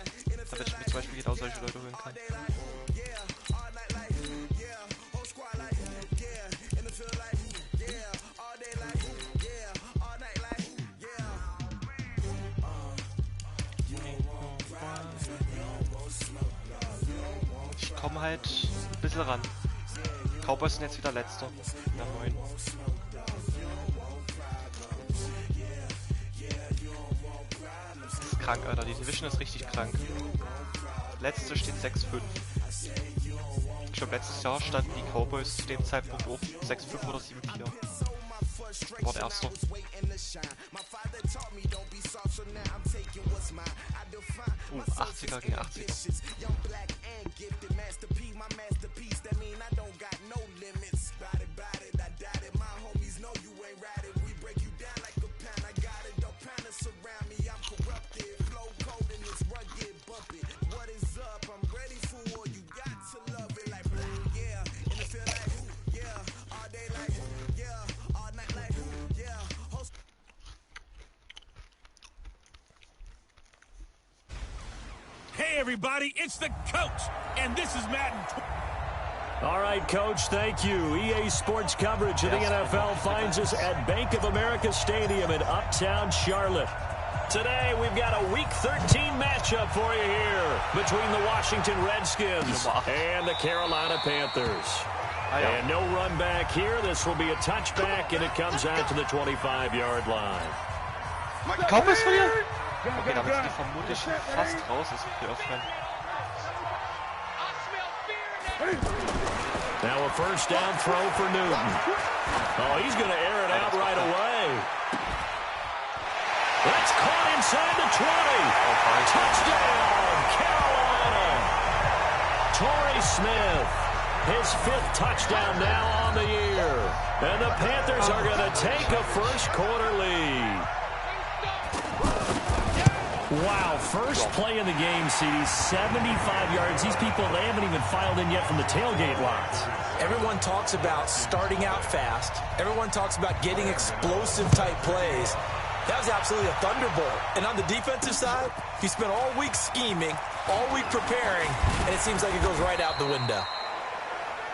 damit ich mir zum Beispiel genau solche Leute holen kann. Ich komme halt ein bisschen ran. Cowboys sind jetzt wieder letzter. Ja, 9. krank, Alter. Die Division ist richtig krank. Letzte steht 6-5. Ich glaube, letztes Jahr standen die Cowboys zu dem Zeitpunkt auch 6-5 oder 7-4. War der erste. 80er gegen 80er. Hey, everybody, it's the coach, and this is Madden. All right, Coach, thank you. EA Sports coverage of the NFL finds us at Bank of America Stadium in Uptown Charlotte. Today, we've got a Week 13 matchup for you here between the Washington Redskins and the Carolina Panthers. And no run back here. This will be a touchback, and it comes out to the 25-yard line. Cowboys verlieren? Okay, damit sind die vermutlich fast raus aus dem Playoff-Rennen. Now a first down throw for Newton. Oh, he's going to air it out right away. That's caught inside the 20. Touchdown, Carolina. Torrey Smith, his 5th touchdown now on the year. And the Panthers are going to take a first quarter lead. Wow, first play in the game, CD, 75 yards. These people, they haven't even filed in yet from the tailgate lots. Everyone talks about starting out fast. Everyone talks about getting explosive-type plays. That was absolutely a thunderbolt. And on the defensive side, he spent all week scheming, all week preparing, and it seems like it goes right out the window.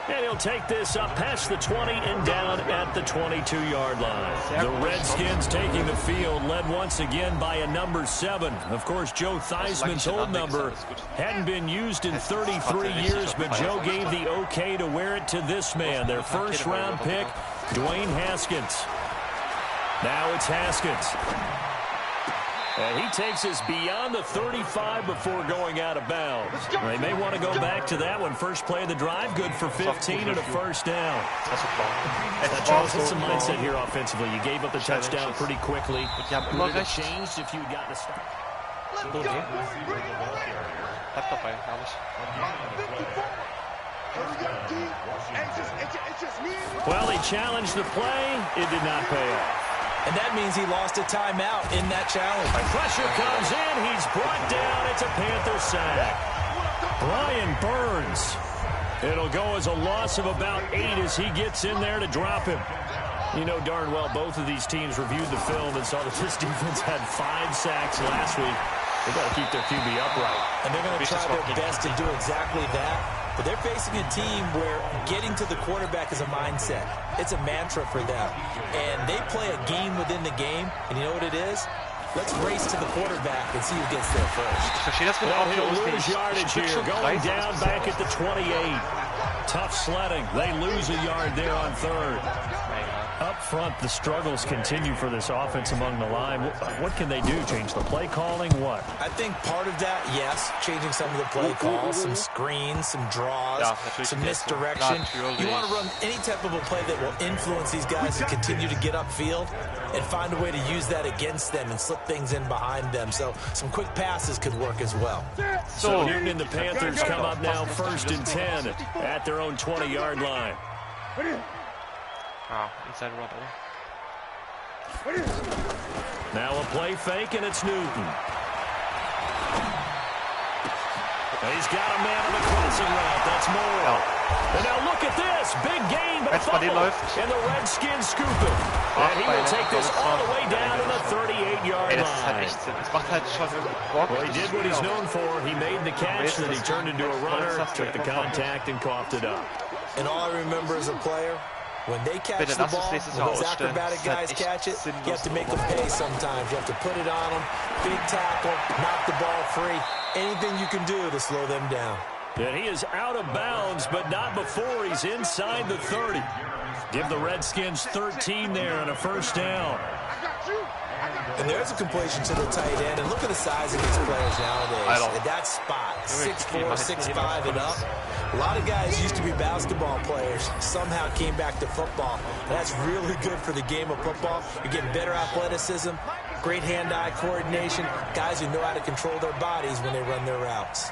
And he'll take this up past the 20 and down at the 22-yard line. The Redskins taking the field, led once again by a number 7. Of course, Joe Theismann's old number hadn't been used in 33 years, but Joe gave the okay to wear it to this man, their first-round pick, Dwayne Haskins. Now it's Haskins. And he takes us beyond the 35 before going out of bounds. They may want to go back to that one. First play of the drive, good for 15 and a first down. Charles, what's the mindset here offensively? You gave up the touchdown pretty quickly. Would it have changed if you had gotten a start? Well, he challenged the play. It did not pay off. And that means he lost a timeout in that challenge. Pressure comes in. He's brought down. It's a Panther sack. Brian Burns. It'll go as a loss of about 8 as he gets in there to drop him. You know darn well both of these teams reviewed the film and saw that this defense had 5 sacks last week. They've got to keep their QB upright. And they're going to try their best to do exactly that. But they're facing a team where getting to the quarterback is a mindset. It's a mantra for them. And they play a game within the game. And you know what it is? Let's race to the quarterback and see who gets there first. Well, he'll lose yardage here. Going down back at the 28. Tough sledding. They lose a yard there on 3rd. Up front, the struggles continue for this offense among the line. What can they do? Change the play calling? What? I think part of that, yes, changing some of the play calls, some screens, some draws, some misdirection. You want to run any type of a play that will influence these guys to continue to get upfield and find a way to use that against them and slip things in behind them. So some quick passes could work as well. So Newton and the Panthers come up now 1st and 10 at their own 20-yard line. Inside run. Now a play fake, and it's Newton. He's got a man on the crossing route. That's Moore. And now look at this. Big gain, but fumble. And the Redskins scoop it. And he will take this all the way down to the 38-yard line. Well, he did what he's known for. He made the catch, then he turned into a runner, took the contact, and coughed it up. And all I remember as a player, when they catch the ball, when those acrobatic guys catch it, you have to make them pay sometimes. You have to put it on them, big tackle, knock the ball free. Anything you can do to slow them down. And he is out of bounds, but not before he's inside the 30. Give the Redskins 13 there and a first down. And there's a completion to the tight end. And look at the size of these players nowadays. At that spot, 6'4", 6'5", and up. A lot of guys used to be basketball players, somehow came back to football. And that's really good for the game of football. You're getting better athleticism, great hand-eye coordination, guys who know how to control their bodies when they run their routes.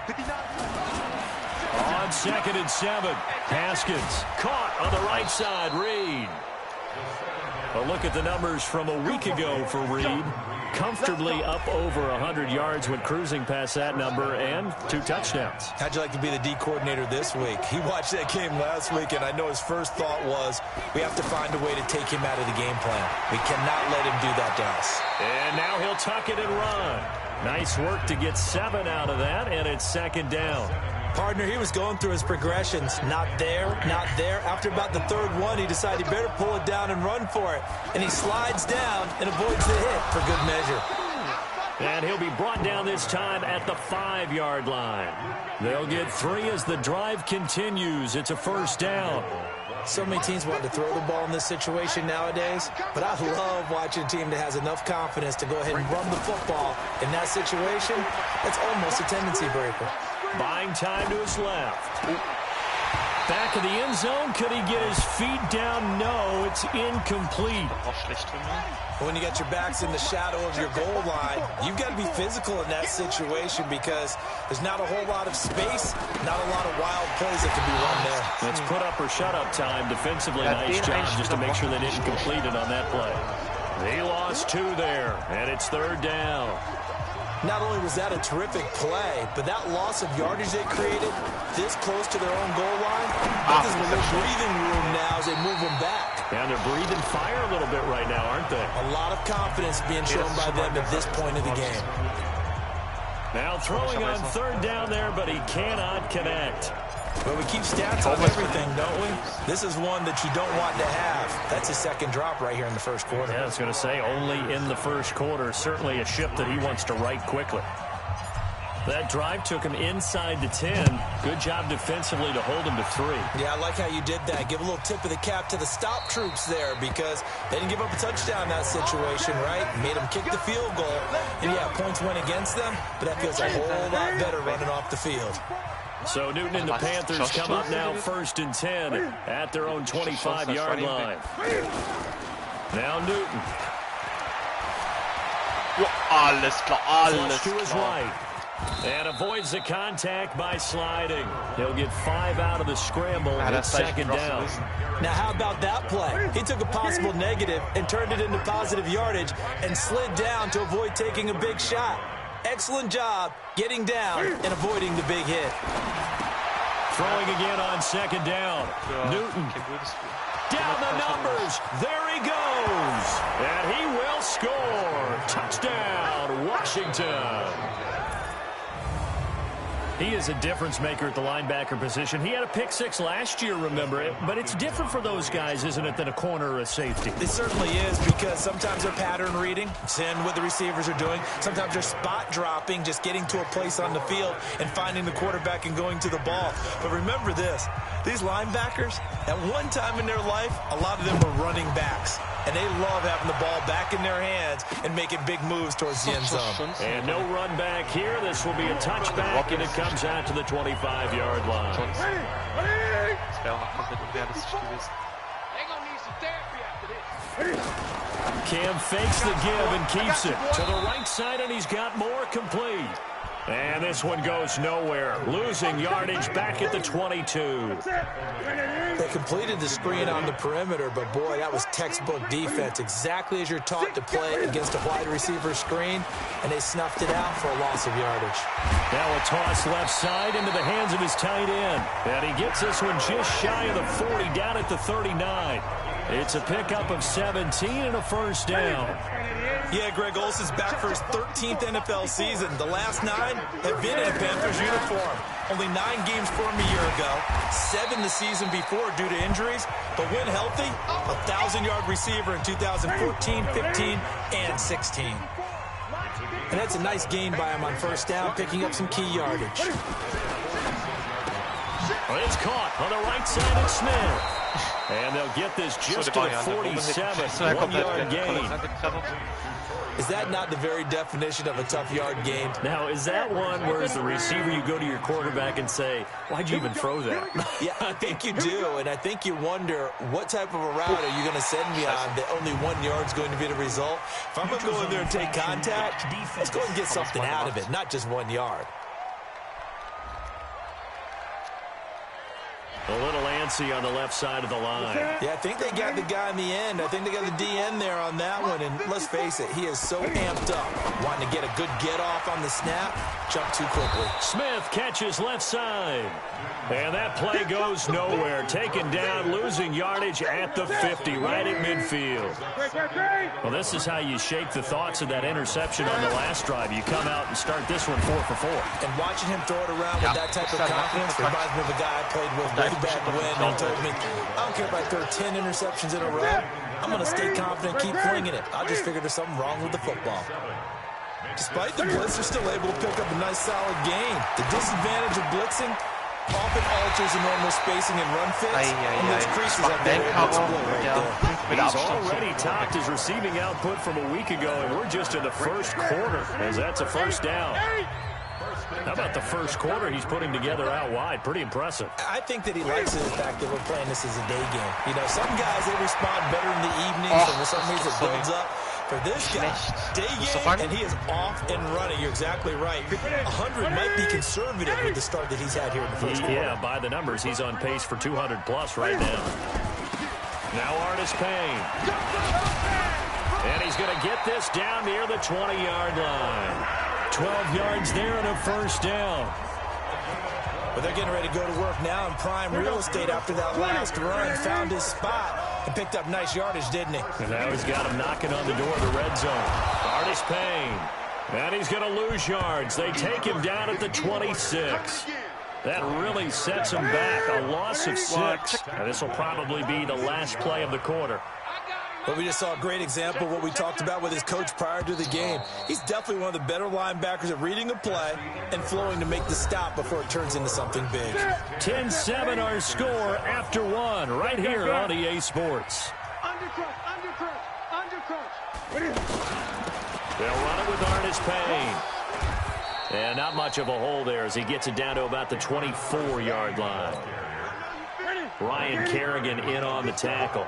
On 2nd and 7, Haskins caught on the right side. Reed. A look at the numbers from a week ago for Reed. Comfortably up over 100 yards when cruising past that number, and 2 touchdowns. How'd you like to be the D coordinator this week? He watched that game last week, and I know his first thought was, we have to find a way to take him out of the game plan. We cannot let him do that to us. And now he'll tuck it and run. Nice work to get 7 out of that, and it's 2nd down. Partner, he was going through his progressions. Not there, not there. After about the 3rd one, he decided he better pull it down and run for it. And he slides down and avoids the hit for good measure. And he'll be brought down this time at the 5-yard line. They'll get 3 as the drive continues. It's a 1st down. So many teams want to throw the ball in this situation nowadays, but I love watching a team that has enough confidence to go ahead and run the football. In that situation, that's almost a tendency breaker. Buying time to his left. Back of the end zone. Could he get his feet down? No, it's incomplete. When you got your backs in the shadow of your goal line, you've got to be physical in that situation because there's not a whole lot of space, not a lot of wild plays that can be run there. It's put up or shut up time defensively. Nice job just to make sure they didn't complete it on that play. He lost 2 there, and it's 3rd down. Not only was that a terrific play, but that loss of yardage they created this close to their own goal line, that gives them a little breathing room now as they move them back. And they're breathing fire a little bit right now, aren't they? A lot of confidence being shown by them at this point of the game. Now throwing on 3rd down there, but he cannot connect. But we keep stats on everything, don't we? This is one that you don't want to have. That's a 2nd drop right here in the 1st quarter. Yeah, I was going to say only in the 1st quarter. Certainly a ship that he wants to right quickly. That drive took him inside the 10. Good job defensively to hold him to 3. Yeah, I like how you did that. Give a little tip of the cap to the stop troops there because they didn't give up a touchdown in that situation, right? Made them kick the field goal. And, yeah, points went against them, but that feels a whole lot better running off the field. So Newton and the Panthers come up now 1st and 10 at their own 25-yard line. Now Newton. Alles klar, alles to his right. And avoids the contact by sliding. He'll get 5 out of the scramble. It's 2nd down. Now, how about that play? He took a possible negative and turned it into positive yardage and slid down to avoid taking a big shot. Excellent job getting down and avoiding the big hit. Throwing again on 2nd down. Newton. Down the numbers. There he goes. And he will score. Touchdown, Washington. He is a difference maker at the linebacker position. He had a pick 6 last year, remember it. But it's different for those guys, isn't it, than a corner or a safety? It certainly is because sometimes they're pattern reading, seeing what the receivers are doing. Sometimes they're spot dropping, just getting to a place on the field and finding the quarterback and going to the ball. But remember this, these linebackers, at one time in their life, a lot of them were running backs. And they love having the ball back in their hands and making big moves towards the end zone. And no run back here. This will be a touchback, and it comes out to the 25-yard line. Cam fakes the give and keeps it to the right side, and he's got more complete. And this one goes nowhere. Losing yardage back at the 22. They completed the screen on the perimeter, but boy, that was textbook defense. Exactly as you're taught to play against a wide receiver screen, and they snuffed it out for a loss of yardage. Now a toss left side into the hands of his tight end. And he gets this one just shy of the 40, down at the 39. It's a pickup of 17 and a 1st down. Yeah, Greg Olsen's back for his 13th NFL season. The last 9 have been in a Panthers uniform. Only 9 games for him a year ago, 7 the season before due to injuries. But when healthy, a 1,000-yard receiver in 2014, 15, and 16. And that's a nice gain by him on 1st down, picking up some key yardage. Well, it's caught on the right side of Smith. And they'll get this just to the 47, 1-yard gain. Is that not the very definition of a tough yard gain? Now, is that one where as the receiver you go to your quarterback and say, why'd you even throw that? Yeah, I think you do, and I think you wonder what type of a route are you going to send me on that only 1 yard's going to be the result? If I'm going to go in there and take contact, let's go and get something out of it, not just 1 yard. A little antsy on the left side of the line. Yeah, I think they got the guy in the end. I think they got the DN there on that one. And let's face it, he is so amped up. Wanting to get a good get off on the snap, jump too quickly. Smith catches left side. And that play goes nowhere. Taken down, losing yardage at the 50, right at midfield. Well, this is how you shake the thoughts of that interception on the last drive. You come out and start this one 4 for 4. And watching him throw it around with that type of confidence reminds me of a guy I played with way back when. He told me, I don't care if I throw 10 interceptions in a row. I'm going to stay confident, keep flinging it. I just figured there's something wrong with the football. Despite the blitz, they're still able to pick up a nice, solid gain. The disadvantage of blitzing often alters the normal spacing and run fits, and those creases have been able to exploit right there. He's already topped his receiving output from a week ago, and we're just in the first quarter, as that's a first down. How about the first quarter he's putting together out wide? Pretty impressive. I think that he likes the fact that we're playing this as a day game. You know, some guys, they respond better in the evenings, and for some reason it builds up. For this guy, day game, and he is off and running. You're exactly right. 100 might be conservative with the start that he's had here in the first quarter. Yeah, by the numbers, he's on pace for 200-plus right now. Now Artis Payne. And he's going to get this down near the 20-yard line. 12 yards there and a first down. But they're getting ready to go to work now in prime real estate after that last run. Found his spot and picked up nice yardage, didn't he? And now he's got him knocking on the door of the red zone. Artis Payne. And he's going to lose yards. They take him down at the 26. That really sets him back. A loss of 6. And this will probably be the last play of the quarter. But we just saw a great example of what we talked about with his coach prior to the game. He's definitely one of the better linebackers at reading a play and flowing to make the stop before it turns into something big. 10-7 our score after 1 right here on EA Sports. They'll run it with Artis Payne. And not much of a hole there as he gets it down to about the 24-yard line. Ryan Kerrigan in on the tackle.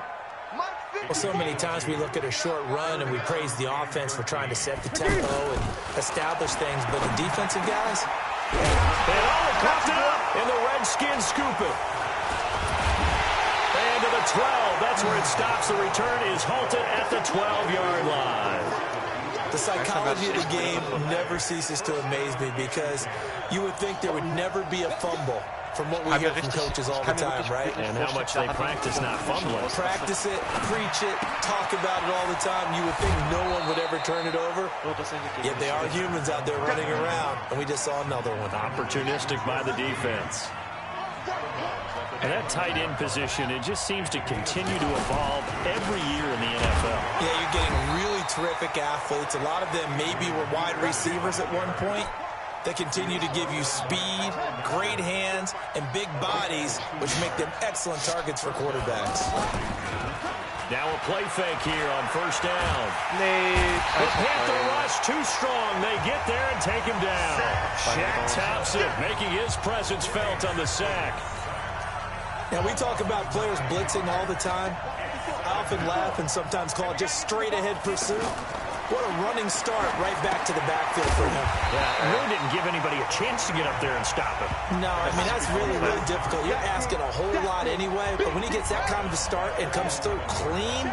Well, so many times we look at a short run and we praise the offense for trying to set the tempo and establish things, but the defensive guys... And comes up, and the Redskins scoop it. And to the 12, that's where it stops. The return is halted at the 12-yard line. The psychology of the game never ceases to amaze me because you would think there would never be a fumble from what we hear from coaches all the time, right? And how much they practice not fumbling. Practice it, preach it, talk about it all the time. You would think no one would ever turn it over. Yet they are humans out there running around, and we just saw another one. Opportunistic by the defense. And that tight end position, it just seems to continue to evolve every year in the NFL. Yeah, you're getting really terrific athletes. A lot of them maybe were wide receivers at one point. They continue to give you speed, great hands, and big bodies, which make them excellent targets for quarterbacks. Now a play fake here on first down. The Panther rush too strong. They get there and take him down. Shaq taps it, making his presence felt on the sack. Now, we talk about players blitzing all the time. I often laugh and sometimes call it just straight-ahead pursuit. What a running start right back to the backfield for him. Yeah, it really didn't give anybody a chance to get up there and stop him. No, I mean, that's really, really difficult. You're asking a whole lot anyway, but when he gets that kind of a start and comes through clean,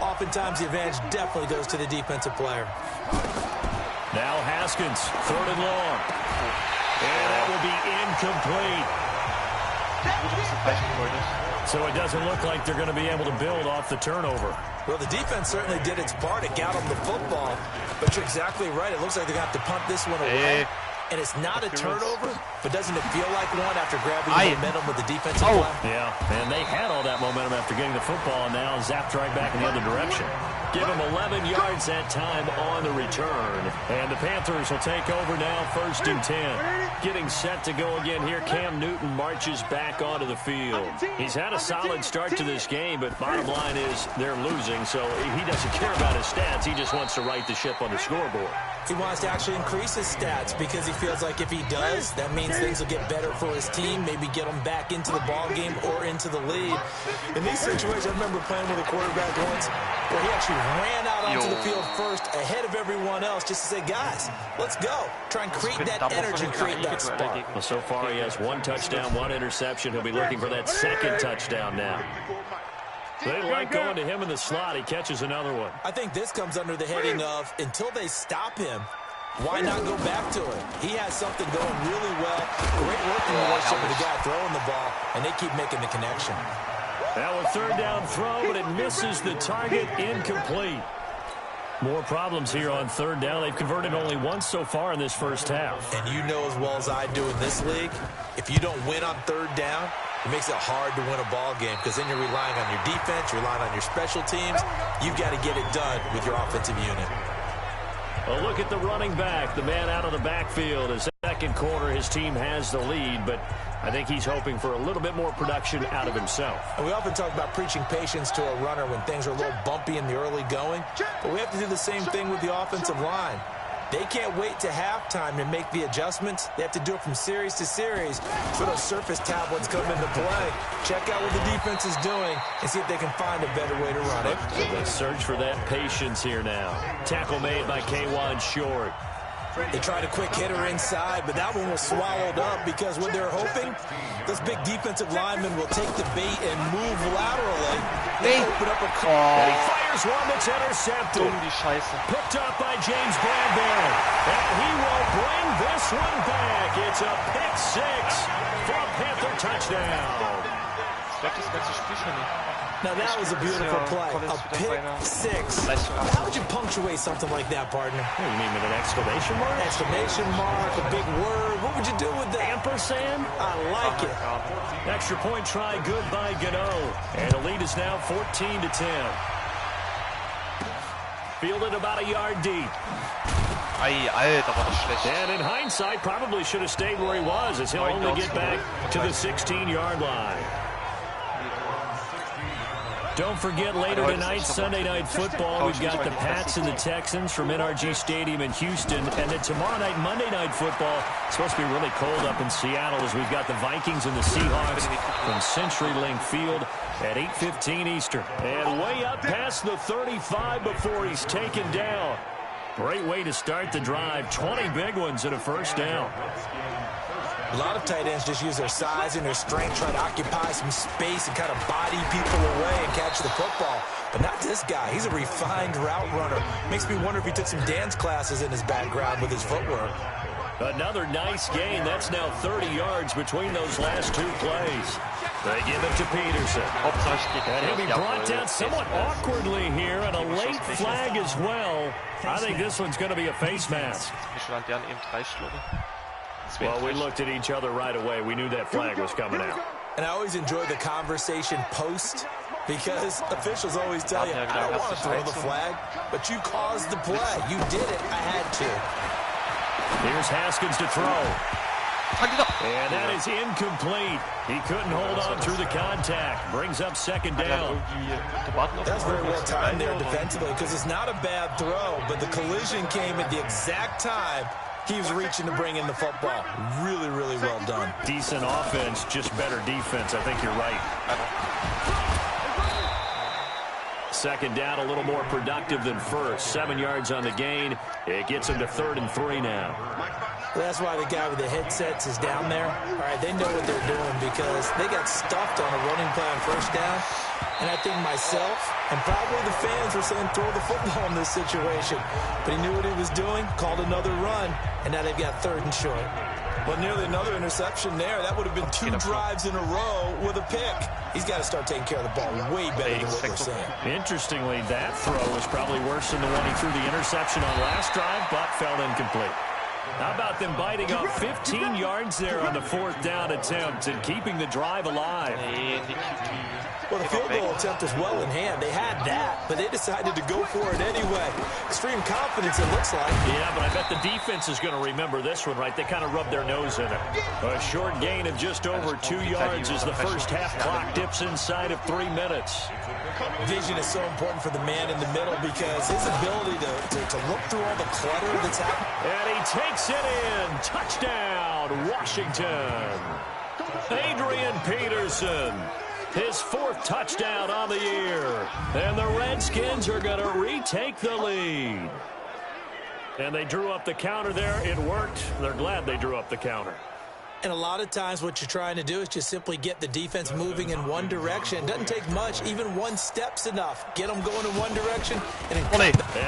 oftentimes the advantage definitely goes to the defensive player. Now Haskins, 3rd and long. And that will be incomplete. So it doesn't look like they're going to be able to build off the turnover. Well, the defense certainly did its part. It got them the football. But you're exactly right. It looks like they're going to have to punt this one away. And it's not a turnover, but doesn't it feel like one after grabbing the momentum with the defensive play? Yeah, and they had all that momentum after getting the football, and now zapped right back in the other direction. Give him 11 yards that time on the return. And the Panthers will take over now, 1st and 10. Getting set to go again here, Cam Newton marches back onto the field. He's had a solid start to this game, but bottom line is they're losing, so he doesn't care about his stats. He just wants to right the ship on the scoreboard. He wants to actually increase his stats because he feels like if he does, that means things will get better for his team, maybe get them back into the ball game or into the lead. In these situations, I remember playing with a quarterback once where he actually ran out onto the field first ahead of everyone else just to say, guys, let's go. Try and create that energy, create that spark. Well, so far he has 1 touchdown, 1 interception. He'll be looking for that 2nd touchdown now. They like going to him in the slot. He catches another one. I think this comes under the heading of until they stop him, why not go back to it? He has something going really well. Great working relationship with the guy throwing the ball, and they keep making the connection. That was 3rd down throw, but it misses the target, incomplete. More problems here on 3rd down. They've converted only once so far in this first half. And you know as well as I do in this league, if you don't win on 3rd down, it makes it hard to win a ball game because then you're relying on your defense, you're relying on your special teams. You've got to get it done with your offensive unit. A look at the running back, the man out of the backfield. His 2nd quarter, his team has the lead, but I think he's hoping for a little bit more production out of himself. And we often talk about preaching patience to a runner when things are a little bumpy in the early going, but we have to do the same thing with the offensive line. They can't wait to halftime to make the adjustments. They have to do it from series to series so those surface tablets come into play. Check out what the defense is doing and see if they can find a better way to run it. So they search for that patience here now. Tackle made by K'Wan Short. They tried a quick hitter inside, but that one was swallowed up because what they're hoping, those big defensive linemen will take the bait and move laterally. They open up a and he fires one that's intercepted. Picked up by James Bradbury. And he will bring this one back. It's a pick 6 for a Panther touchdown. Now that was a beautiful play, a pick 6. How would you punctuate something like that, partner? You mean with an exclamation mark? Exclamation mark, a big word. What would you do with that? Ampersand? I like it. Extra point try good by Gano. And the lead is now 14-10. Fielded about a yard deep. Alter, war das schlecht. And in hindsight, probably should have stayed where he was as he'll only get back to the 16-yard line. Don't forget, later tonight, Sunday Night Football, we've got the Pats and the Texans from NRG Stadium in Houston. And then tomorrow night, Monday Night Football, it's supposed to be really cold up in Seattle as we've got the Vikings and the Seahawks from CenturyLink Field at 8:15 Eastern. And way up past the 35 before he's taken down. Great way to start the drive. 20 big ones and a 1st down. A lot of tight ends just use their size and their strength, try to occupy some space and kind of body people away and catch the football. But not this guy. He's a refined route runner. Makes me wonder if he took some dance classes in his background with his footwork. Another nice gain. That's now 30 yards between those last 2 plays. They give it to Peterson. And he'll be brought down somewhat awkwardly here, and a late flag as well. I think this one's going to be a face mask. Well, we looked at each other right away. We knew that flag was coming out. And I always enjoy the conversation post because officials always tell you, I don't want to throw the flag, but you caused the play. You did it. I had to. Here's Haskins to throw. And that is incomplete. He couldn't hold on through the contact. Brings up 2nd down. That's very well timed there defensively because it's not a bad throw, but the collision came at the exact time he was reaching to bring in the football. Really, really well done. Decent offense, just better defense. I think you're right. 2nd down, a little more productive than 1st. 7 yards on the gain. It gets him to 3rd and 3 now. Well, that's why the guy with the headsets is down there. All right, they know what they're doing because they got stuffed on a running play on 1st down. And I think myself and probably the fans were saying throw the football in this situation. But he knew what he was doing, called another run, and now they've got 3rd and short. Well, nearly another interception there. That would have been 2 drives in a row with a pick. He's got to start taking care of the ball way better than what we're saying. Interestingly, that throw was probably worse than the one he threw the interception on last drive, but fell incomplete. How about them biting off 15 yards there on the 4th down attempt and keeping the drive alive? Nee, die Well, the field goal attempt was well in hand. They had that, but they decided to go for it anyway. Extreme confidence, it looks like. Yeah, but I bet the defense is going to remember this one, right? They kind of rubbed their nose in it. A short gain of just over 2 yards as the first half clock dips inside of 3 minutes. Vision is so important for the man in the middle because his ability to look through all the clutter that's happening. And he takes it in. Touchdown, Washington. Adrian Peterson. His 4th touchdown on the year. And the Redskins are going to retake the lead. And they drew up the counter there. It worked. They're glad they drew up the counter. And a lot of times what you're trying to do is just simply get the defense moving in one direction. It doesn't take much. Even one step's enough. Get them going in one direction. And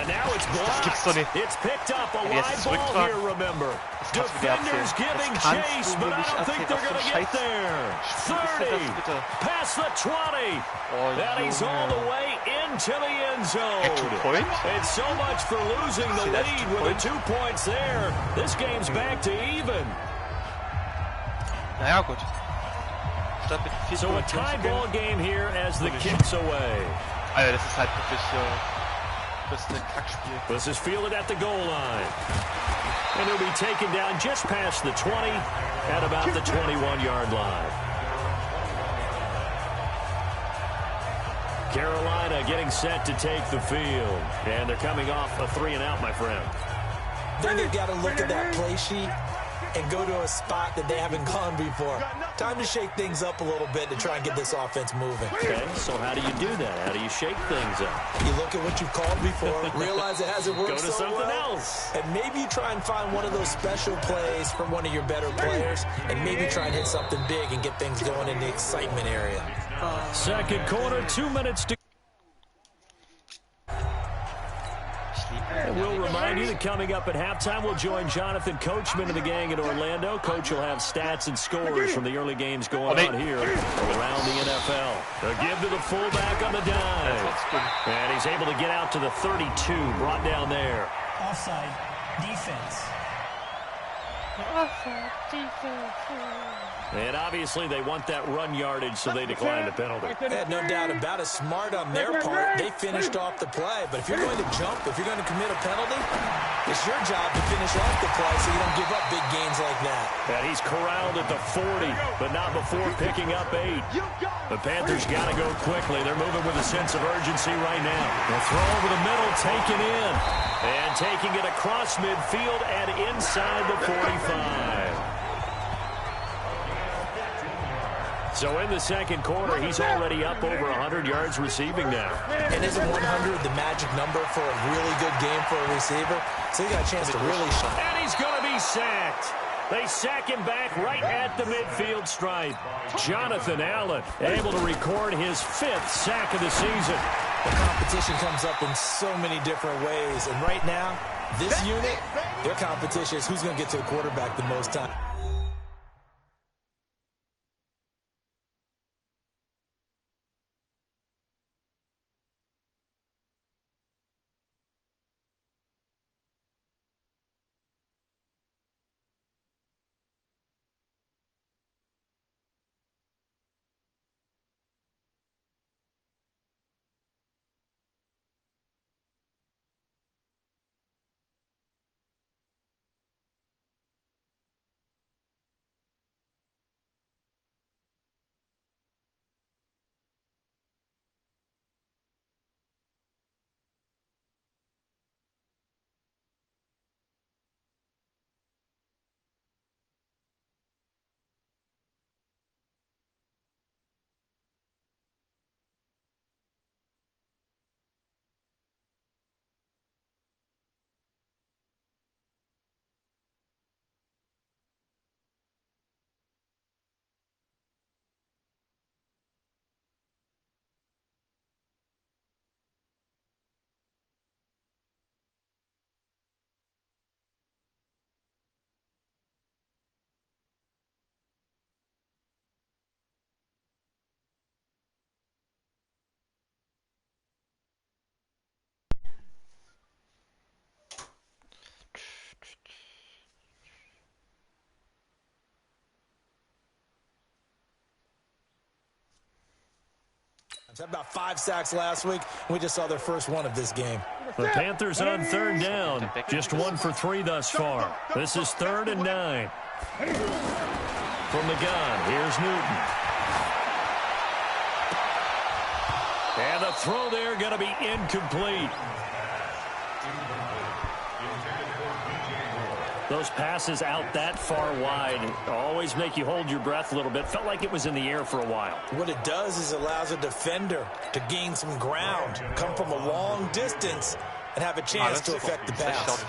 now it's blocked. It's picked up. A live ball here, remember. Defenders giving chase, but I don't think they're going to get there. 30. Past the 20. And he's all the way into the end zone. It's so much for losing the lead with the 2 points there. This game's back to even. Naja, gut. So a tie ball game here as the kick's away. Also, das ist halt wirklich das ist ein Kackspiel. This is fielded at the goal line. And he'll be taken down just past the 20 at about the 21-yard line. Carolina getting set to take the field. And they're coming off a 3-and-out, my friend. Then you've got to look at that play sheet and go to a spot that they haven't gone before. Time to shake things up a little bit to try and get this offense moving. Okay, so how do you do that? How do you shake things up? You look at what you've called before, realize it hasn't worked Go to so something well, else. and maybe you try and find one of those special plays from one of your better players, and maybe try and hit something big and get things going in the excitement area. Second quarter, 2 minutes to And we'll remind you that coming up at halftime, we'll join Jonathan Coachman and the gang in Orlando. Coach will have stats and scores from the early games going on here around the NFL. A give to the fullback on the dive. And he's able to get out to the 32, brought down there. Offside defense. Offside defense. And obviously they want that run yardage, so they declined the penalty. No doubt about it. Smart on their part. They finished off the play. But if you're going to jump, if you're going to commit a penalty, it's your job to finish off the play so you don't give up big gains like that. And he's corralled at the 40, but not before picking up 8. The Panthers got to go quickly. They're moving with a sense of urgency right now. The throw over the middle, taken in. And taking it across midfield and inside the 45. So in the second quarter, he's already up over 100 yards receiving now. And isn't 100 the magic number for a really good game for a receiver? So he got a chance to really shine. And he's going to be sacked. They sack him back right at the midfield stripe. Jonathan Allen able to record his 5th sack of the season. The competition comes up in so many different ways. And right now, this unit, their competition is who's going to get to the quarterback the most time. About 5 sacks last week. We just saw their first one of this game. The Panthers on third down. Just 1 for 3 thus far. This is 3rd and 9. From the gun, here's Newton. And the throw there going to be incomplete. Those passes out that far wide always make you hold your breath a little bit. Felt like it was in the air for a while. What it does is it allows a defender to gain some ground, come from a long distance, and have a chance to affect the pass.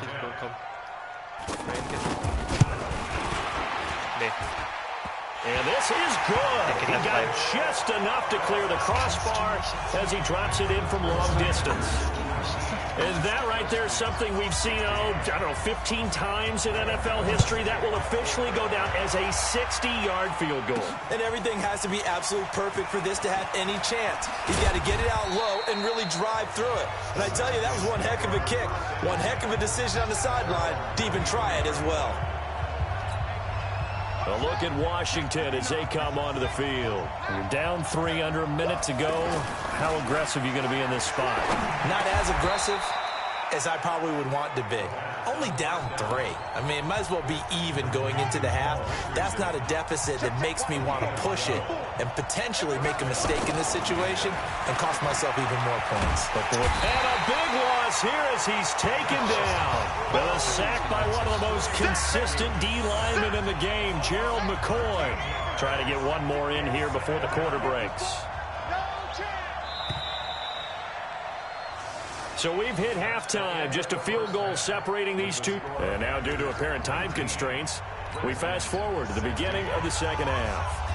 And this is good. He got just enough to clear the crossbar as he drops it in from long distance. And that right there is something we've seen, I don't know, 15 times in NFL history. That will officially go down as a 60-yard field goal. And everything has to be absolutely perfect for this to have any chance. He's got to get it out low and really drive through it. And I tell you, that was one heck of a kick. One heck of a decision on the sideline to even try it as well. A look at Washington as they come onto the field. You're down 3 under a minute to go. How aggressive are you going to be in this spot? Not as aggressive as I probably would want to be. Only down 3. I mean, it might as well be even going into the half. That's not a deficit that makes me want to push it and potentially make a mistake in this situation and cost myself even more points. And a big loss here as he's taken down. With a sack by one of the most consistent D linemen in the game, Gerald McCoy. Trying to get one more in here before the quarter breaks. So we've hit halftime, just a field goal separating these two. And now due to apparent time constraints, we fast forward to the beginning of the second half.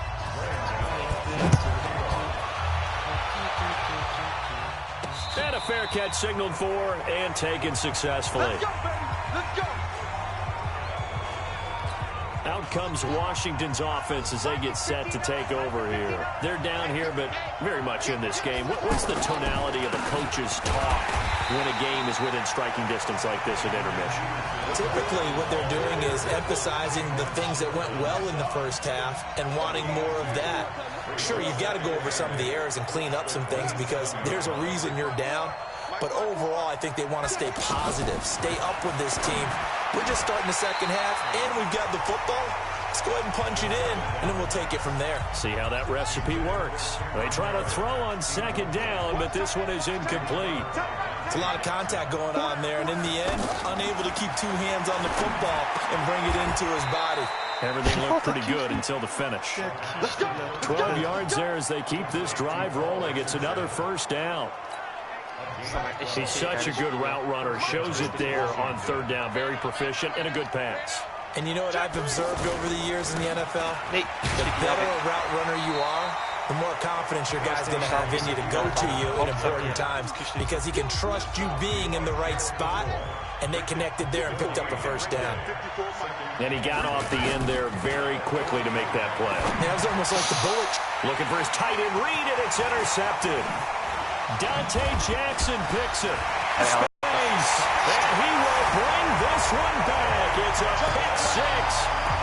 And a fair catch signaled for and taken successfully. Let's go, baby. Let's go. Out comes Washington's offense as they get set to take over here. They're down here, but very much in this game. What's the tonality of a coach's talk when a game is within striking distance like this at intermission? Typically, what they're doing is emphasizing the things that went well in the first half and wanting more of that. Sure, you've got to go over some of the errors and clean up some things because there's a reason you're down. But overall, I think they want to stay positive, stay up with this team. We're just starting the second half, and we've got the football. Let's go ahead and punch it in, and then we'll take it from there. See how that recipe works. They try to throw on second down, but this one is incomplete. It's a lot of contact going on there, and in the end, unable to keep 2 hands on the football and bring it into his body. Everything looked pretty good until the finish. 12 yards there as they keep this drive rolling. It's another first down. He's such a good route runner. Shows it there on third down. Very proficient and a good pass. And you know what I've observed over the years in the NFL? The better a route runner you are, the more confidence your guy's going to have in you to go to you in important times because he can trust you being in the right spot, and they connected there and picked up a first down. And he got off the end there very quickly to make that play. Yeah, it was almost like the bullet. Looking for his tight end read, and it's intercepted. Dante Jackson picks it. Stays, and he will bring this one back. It's a pick 6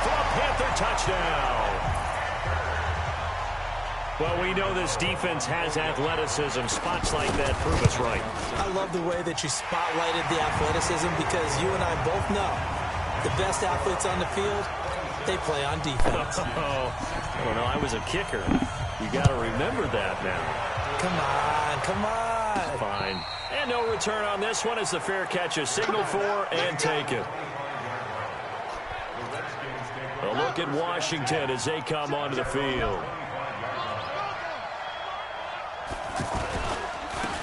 for a Panther touchdown. Well, we know this defense has athleticism. Spots like that prove us right. I love the way that you spotlighted the athleticism because you and I both know the best athletes on the field, they play on defense. I don't know. I was a kicker. You got to remember that now. Come on, come on. Fine. And no return on this one as the fair catch is signaled for and taken. A look at Washington as they come onto the field.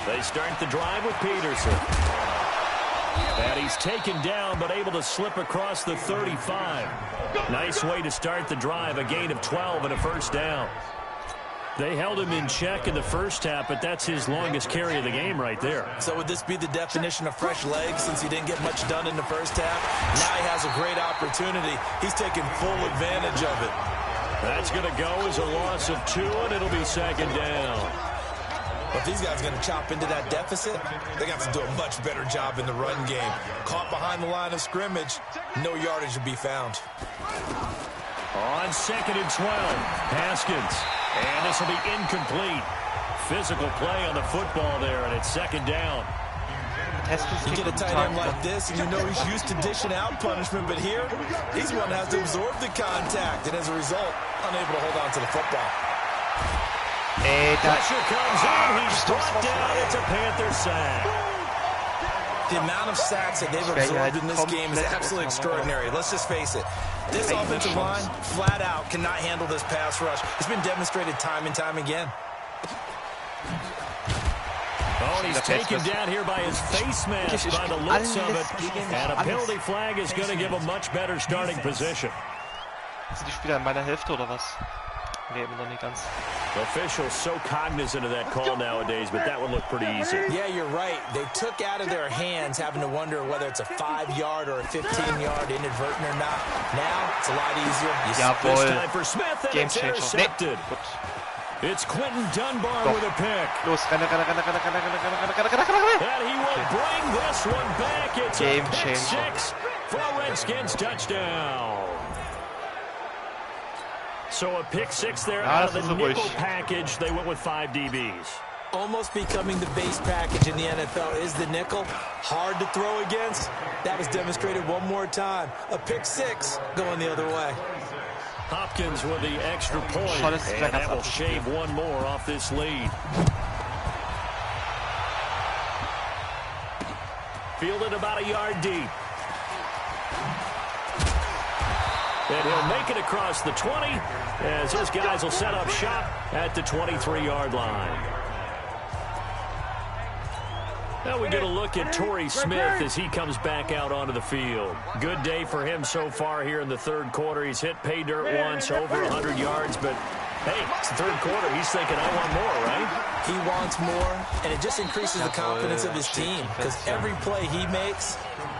They start the drive with Peterson. And he's taken down but able to slip across the 35. Nice way to start the drive, a gain of 12 and a first down. They held him in check in the first half, but that's his longest carry of the game right there. So would this be the definition of fresh legs since he didn't get much done in the first half? Now he has a great opportunity. He's taking full advantage of it. That's going to go as a loss of 2, and it'll be second down. If these guys are going to chop into that deficit, they got to do a much better job in the run game. Caught behind the line of scrimmage, no yardage to be found. On second and 12, Haskins. And this will be incomplete. physical play on the football there, and it's second down. You get a tight end like this, and you know he's used to dishing out punishment, but here, he's one that has to absorb the contact, and as a result, unable to hold on to the football. Pressure comes in. He's brought down. It's a Panther sack. The amount of sacks that they've absorbed in this game is absolutely extraordinary. Let's just face it. This offensive line, flat out, cannot handle this pass rush. It's been demonstrated time and time again. Oh, and he's taken down here by his face mask by the looks of it. And a penalty flag is going to give a much better starting position. Sind die Spieler in meiner Hälfte oder was? Nee, immer noch nicht ganz. The officials so cognizant of that call nowadays, but that would look pretty easy. Yeah, you're right. They took out of their hands having to wonder whether it's a 5-yard or a 15-yard inadvertent or not. Now, it's a lot easier. This time for Smith, and it's intercepted. It's Quentin Dunbar with a pick. Los, renne. And he will bring this one back. It's Game a pick changer. 6 for a Redskins touchdown. So a pick 6 there out of the nickel package. They went with 5 DBs. Almost becoming the base package in the NFL is the nickel. Hard to throw against. That was demonstrated one more time. A pick 6 going the other way. Hopkins with the extra point, and that will shave one more off this lead. Fielded about a yard deep. And he'll make it across the 20 as his guys will set up shop at the 23-yard line. Now we get a look at Torrey Smith as he comes back out onto the field. Good day for him so far here in the third quarter. He's hit pay dirt once, over 100 yards, but hey, it's the third quarter. He's thinking, I want more, right? He wants more, and it just increases the confidence of his team because every play he makes,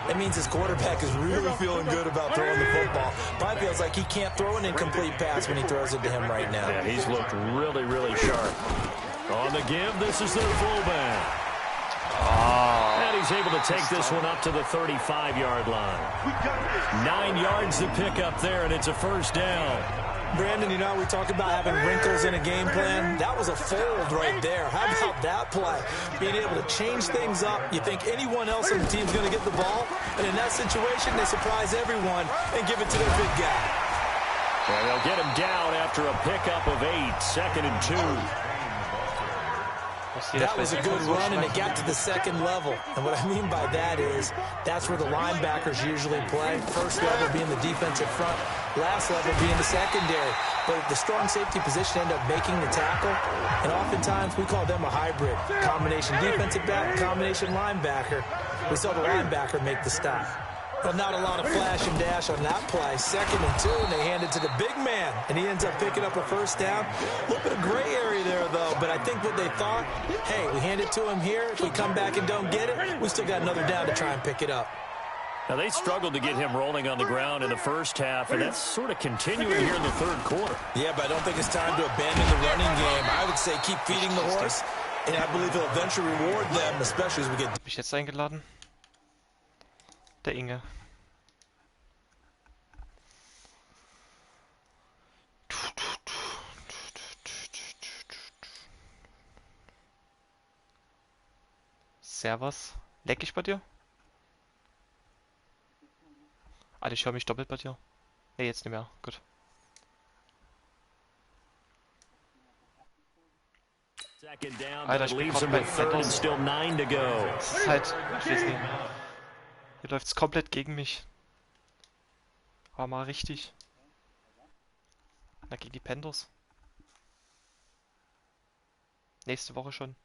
that means his quarterback is really feeling good about throwing the football. Probably feels like he can't throw an incomplete pass when he throws it to him right now. Yeah, he's looked really, really sharp. On the give, this is their fullback. And he's able to take this one up to the 35-yard line. 9 yards to pick up there, and it's a first down. Brandon, you know, we talk about having wrinkles in a game plan. That was a fold right there. How about that play? Being able to change things up. You think anyone else on the team's going to get the ball, and in that situation, they surprise everyone and give it to their big guy. And they'll get him down after a pickup of 8, 2nd and 2. That was a good run, and it got to the second level. And what I mean by that is that's where the linebackers usually play. First level being the defensive front, last level being the secondary. But the strong safety position end up making the tackle, and oftentimes we call them a hybrid. Combination defensive back, combination linebacker. We saw the linebacker make the stop. Well, not a lot of flash and dash on that play. 2nd and 2, and they hand it to the big man, and he ends up picking up a first down. A little bit of gray area there, though, but I think what they thought, hey, we hand it to him here. If we come back and don't get it, we still got another down to try and pick it up. Now, they struggled to get him rolling on the ground in the first half, and that's sort of continuing here in the third quarter. Yeah, but I don't think it's time to abandon the running game. I would say keep feeding the horse, and I believe he'll eventually reward them, especially as we get... Hab ich jetzt eingeladen? Der Inge. Servus. Leck ich bei dir? Alter, ich höre mich doppelt bei dir. Ne, jetzt nicht mehr. Gut. Alter, ich bin komplett Panthers. Still 9 to go. Das ist halt, ich weiß nicht. Hier läuft's komplett gegen mich. Aber mal richtig. Na, gegen die Panthers. Nächste Woche schon.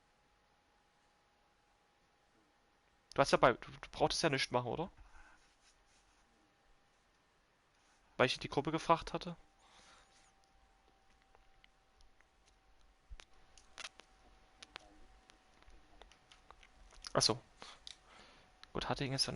Du hast ja du brauchtest ja nichts machen, oder? Weil ich die Gruppe gefragt hatte. Achso. Gut, Hattingen ist ja